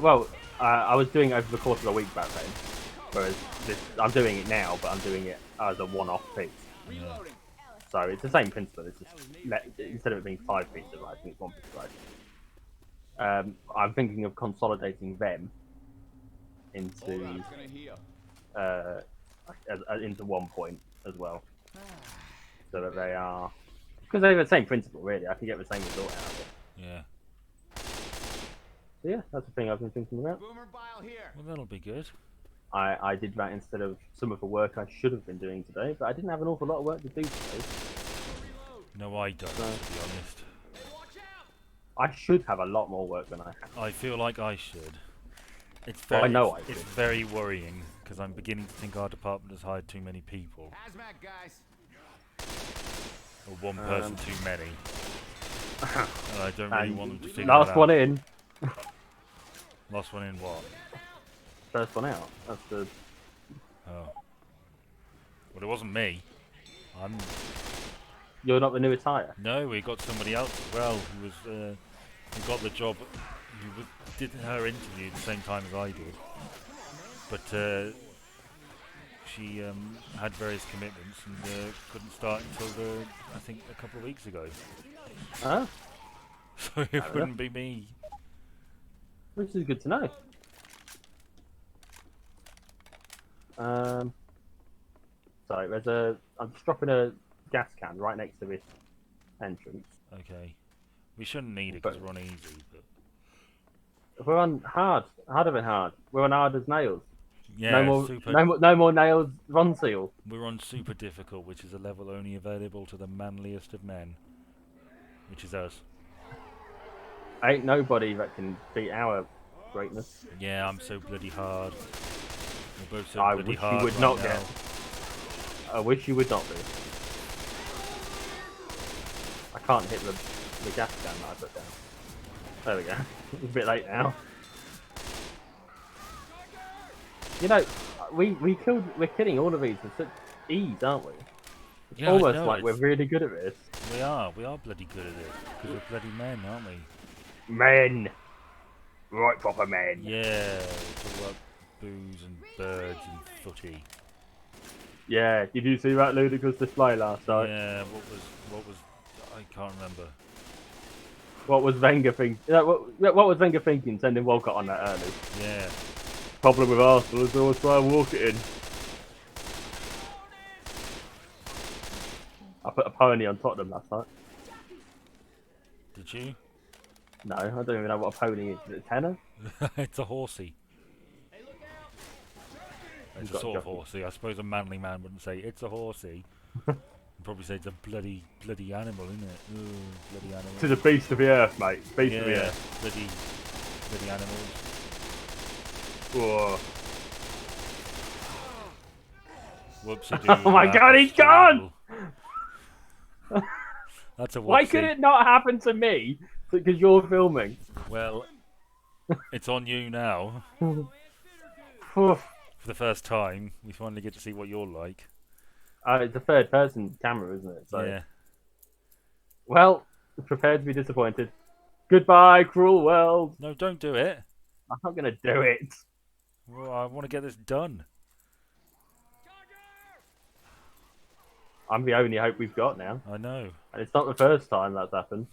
Speaker 1: Well, I was doing it over the course of a week back then, whereas I'm doing it now, but I'm doing it as a one-off piece.
Speaker 2: Yeah.
Speaker 1: So it's the same principle. It's just instead of it being 5 pieces of writing, it's 1 piece of writing. I'm thinking of consolidating them into into 1 point as well, so that they are, because they're the same principle really. I can get the same result out of it.
Speaker 2: Yeah.
Speaker 1: So yeah, that's the thing I've been thinking about.
Speaker 3: Boomer bile here.
Speaker 2: Well, that'll be good.
Speaker 1: I did that instead of some of the work I should have been doing today, but I didn't have an awful lot of work to do today.
Speaker 2: No, I don't,
Speaker 1: No.
Speaker 2: to be honest.
Speaker 1: I should have a lot more work than I have.
Speaker 2: I feel like I should. It's
Speaker 1: Well,
Speaker 2: very,
Speaker 1: I know I
Speaker 2: it's
Speaker 1: should.
Speaker 2: very worrying because I'm beginning to think our department has hired too many people,
Speaker 3: Hazmat guys.
Speaker 2: or one person too many. And I don't really want them to figure that
Speaker 1: Last
Speaker 2: out.
Speaker 1: one in,
Speaker 2: Last one in what?
Speaker 1: first one out. That's the.
Speaker 2: Oh. Well, it wasn't me.
Speaker 1: You're not the newest hire.
Speaker 2: No, we got somebody else as well who was who got the job. Who did her interview the same time as I did, but she had various commitments and couldn't start until I think a couple of weeks ago.
Speaker 1: Oh,
Speaker 2: So it wouldn't be me.
Speaker 1: which is good to know. Sorry, I'm just dropping a gas can right next to this entrance.
Speaker 2: Okay, we shouldn't need it because we're on easy, but
Speaker 1: We're on harder than hard. We're on hard as nails.
Speaker 2: yeah,
Speaker 1: No more nails. Run seal.
Speaker 2: we're on super difficult, which is a level only available to the manliest of men, which is us.
Speaker 1: Ain't nobody that can beat our greatness.
Speaker 2: Yeah, I'm so bloody hard. We're both so
Speaker 1: I
Speaker 2: bloody
Speaker 1: wish you
Speaker 2: hard
Speaker 1: would
Speaker 2: right
Speaker 1: not
Speaker 2: now.
Speaker 1: get. I wish you would not be. I can't hit the gas can that I put down. There we go. It's a bit late now. You know, we're killing all of these with such ease, aren't we? It's
Speaker 2: Yeah, I
Speaker 1: almost
Speaker 2: know,
Speaker 1: like we're
Speaker 2: it's-
Speaker 1: really good at this.
Speaker 2: We are bloody good at it because we're bloody men, aren't we?
Speaker 1: Men! Right proper men.
Speaker 2: Yeah, it's all about booze and birds and footy.
Speaker 1: Yeah, did you see that ludicrous display last night?
Speaker 2: Yeah, what was? I can't remember.
Speaker 1: What was Wenger thinking? What was Wenger thinking sending Walcott on that early?
Speaker 2: Yeah,
Speaker 1: Problem with Arsenal is they always try and walk it in. I put a pony on Tottenham last night.
Speaker 2: did you?
Speaker 1: No, I don't even know what a pony is. Is it a tenner?
Speaker 2: It's a horsey. It's
Speaker 1: You've
Speaker 2: a
Speaker 1: got a
Speaker 2: sort of
Speaker 1: jockey.
Speaker 2: horsey. I suppose a manly man wouldn't say it's a horsey. He'd probably say it's a bloody animal, isn't it? Ooh, bloody animal.
Speaker 1: To the beast of the earth, mate. Beast of the
Speaker 2: Yeah,
Speaker 1: earth.
Speaker 2: bloody animals.
Speaker 1: Whoa.
Speaker 2: Whoopsie-doo.
Speaker 1: Oh my God, he's gone!
Speaker 2: That's a whoopsie.
Speaker 1: Why could it not happen to me? Because you're filming.
Speaker 2: Well, it's on you now.
Speaker 1: Oof.
Speaker 2: For the first time, we finally get to see what you're like.
Speaker 1: It's a third person camera, isn't it? So.
Speaker 2: Yeah.
Speaker 1: Well, prepare to be disappointed. Goodbye, cruel world.
Speaker 2: No, don't do it.
Speaker 1: I'm not gonna do it.
Speaker 2: Well, I want to get this done.
Speaker 1: I'm the only hope we've got now,
Speaker 2: I know.
Speaker 1: and it's not the first time that's happened.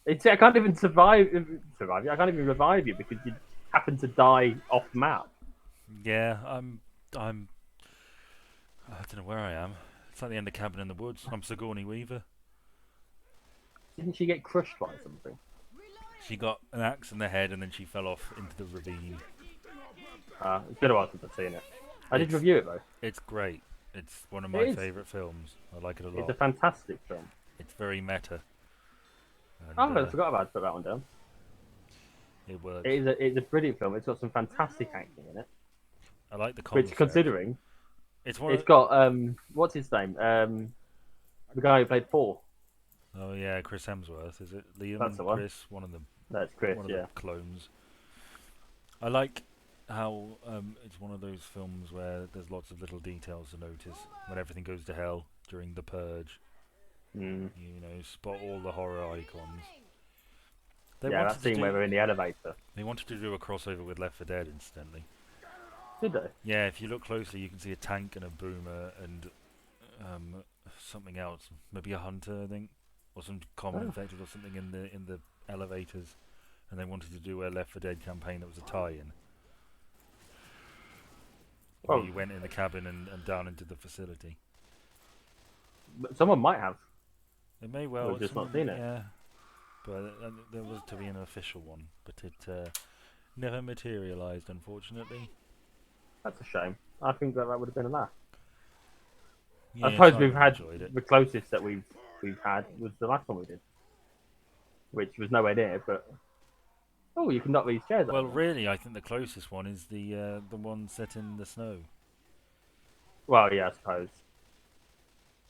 Speaker 1: I can't even survive you. I can't even revive you because you happen to die off map.
Speaker 2: Yeah, I don't know where I am. It's like the end of Cabin in the Woods. I'm Sigourney Weaver.
Speaker 1: Didn't she get crushed by something?
Speaker 2: She got an axe in the head and then she fell off into the ravine.
Speaker 1: It's been a while since I've seen it. I did review it though.
Speaker 2: It's great. It's one of
Speaker 1: It
Speaker 2: my
Speaker 1: is.
Speaker 2: favourite films. I like it a
Speaker 1: It's
Speaker 2: lot.
Speaker 1: a fantastic film.
Speaker 2: It's very meta. And,
Speaker 1: Oh, I forgot about to put that one down.
Speaker 2: it works.
Speaker 1: It's a brilliant film. It's got some fantastic acting in it.
Speaker 2: I like the concept.
Speaker 1: Which, considering,
Speaker 2: it's one
Speaker 1: it's
Speaker 2: of,
Speaker 1: got what's his name? The guy who played Thor.
Speaker 2: Oh yeah, Chris Hemsworth. Is it Liam?
Speaker 1: That's the one.
Speaker 2: Chris, one of them.
Speaker 1: That's Chris.
Speaker 2: One of
Speaker 1: Yeah.
Speaker 2: the clones. I like how it's one of those films where there's lots of little details to notice when everything goes to hell during the purge.
Speaker 1: Mm.
Speaker 2: You know, spot all the horror icons.
Speaker 1: Yeah, that scene where we're in the elevator.
Speaker 2: They wanted to do a crossover with Left 4 Dead, incidentally.
Speaker 1: Did they?
Speaker 2: Yeah, if you look closely, you can see a tank and a boomer and something else, maybe a hunter, I think, or some common infected or something in the elevators. And they wanted to do a Left 4 Dead campaign that was a tie-in. Where
Speaker 1: Oh.
Speaker 2: you went in the cabin and down into the facility.
Speaker 1: But someone might have.
Speaker 2: It may well.
Speaker 1: We've just not seen it.
Speaker 2: Yeah, but there was to be an official one, but it never materialised, unfortunately.
Speaker 1: That's a shame. I think that would have been a laugh. I
Speaker 2: Yes,
Speaker 1: suppose
Speaker 2: I
Speaker 1: we've
Speaker 2: would have
Speaker 1: had
Speaker 2: enjoyed it.
Speaker 1: the closest that we've had was the last one we did, which was nowhere near. But oh, you can knock these chairs
Speaker 2: Well,
Speaker 1: over.
Speaker 2: really, I think the closest one is the one set in the snow.
Speaker 1: Well, yeah, I suppose.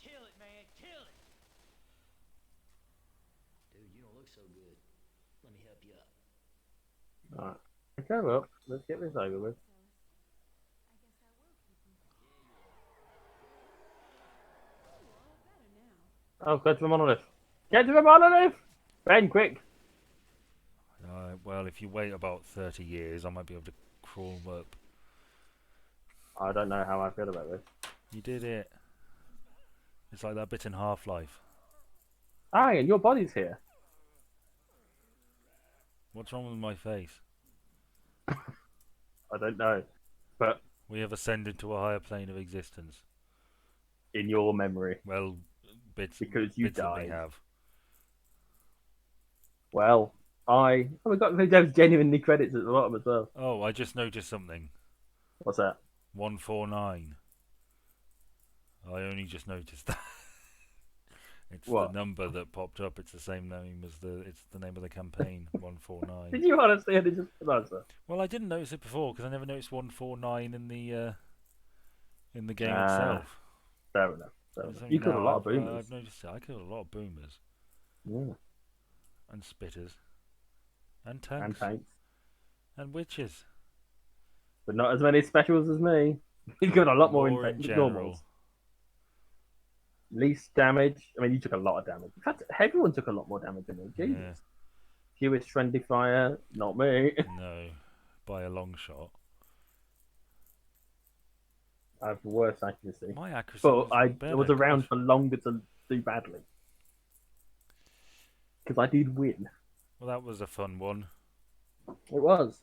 Speaker 5: Kill it, man, kill it! Dude, you don't look so good. Let me help you up.
Speaker 1: Alright. Okay, well, let's get this over with. Oh, go to the monolith. Get to the monolith! Ben, quick!
Speaker 2: Well, if you wait about 30 years, I might be able to crawl up.
Speaker 1: I don't know how I feel about this.
Speaker 2: You did it. It's like that bit in Half-Life.
Speaker 1: Ah, and your body's here.
Speaker 2: What's wrong with my face?
Speaker 1: I don't know. But
Speaker 2: We have ascended to a higher plane of existence.
Speaker 1: in your memory.
Speaker 2: Well, bits
Speaker 1: Because you
Speaker 2: bits of me
Speaker 1: died.
Speaker 2: have.
Speaker 1: Well, oh, we got those genuinely credits at the bottom as well.
Speaker 2: Oh, I just noticed something.
Speaker 1: What's that?
Speaker 2: 149. I only just noticed that. It's
Speaker 1: What?
Speaker 2: the number that popped up. It's the same name as it's the name of the campaign. 149.
Speaker 1: Did you honestly have to just answer?
Speaker 2: Well, I didn't notice it before because I never noticed 149 in the game
Speaker 1: Ah,
Speaker 2: itself.
Speaker 1: Fair enough. Fair
Speaker 2: It's
Speaker 1: enough.
Speaker 2: only
Speaker 1: You killed a
Speaker 2: now
Speaker 1: lot of
Speaker 2: I've
Speaker 1: boomers.
Speaker 2: noticed it. I killed a lot of boomers
Speaker 1: Yeah.
Speaker 2: and spitters and
Speaker 1: And
Speaker 2: tanks
Speaker 1: tanks.
Speaker 2: and witches.
Speaker 1: But not as many specials as me. You got a lot more
Speaker 2: in general.
Speaker 1: normals. Least damage. I mean, you took a lot of damage. In fact, everyone took a lot more damage than me. Jesus.
Speaker 2: Yeah.
Speaker 1: Fewest friendly fire. Not me.
Speaker 2: No, by a long shot.
Speaker 1: I have worse accuracy.
Speaker 2: My accuracy
Speaker 1: But
Speaker 2: was
Speaker 1: I
Speaker 2: better,
Speaker 1: was around
Speaker 2: gosh.
Speaker 1: for longer to do badly. Because I did win.
Speaker 2: Well, that was a fun one.
Speaker 1: It was.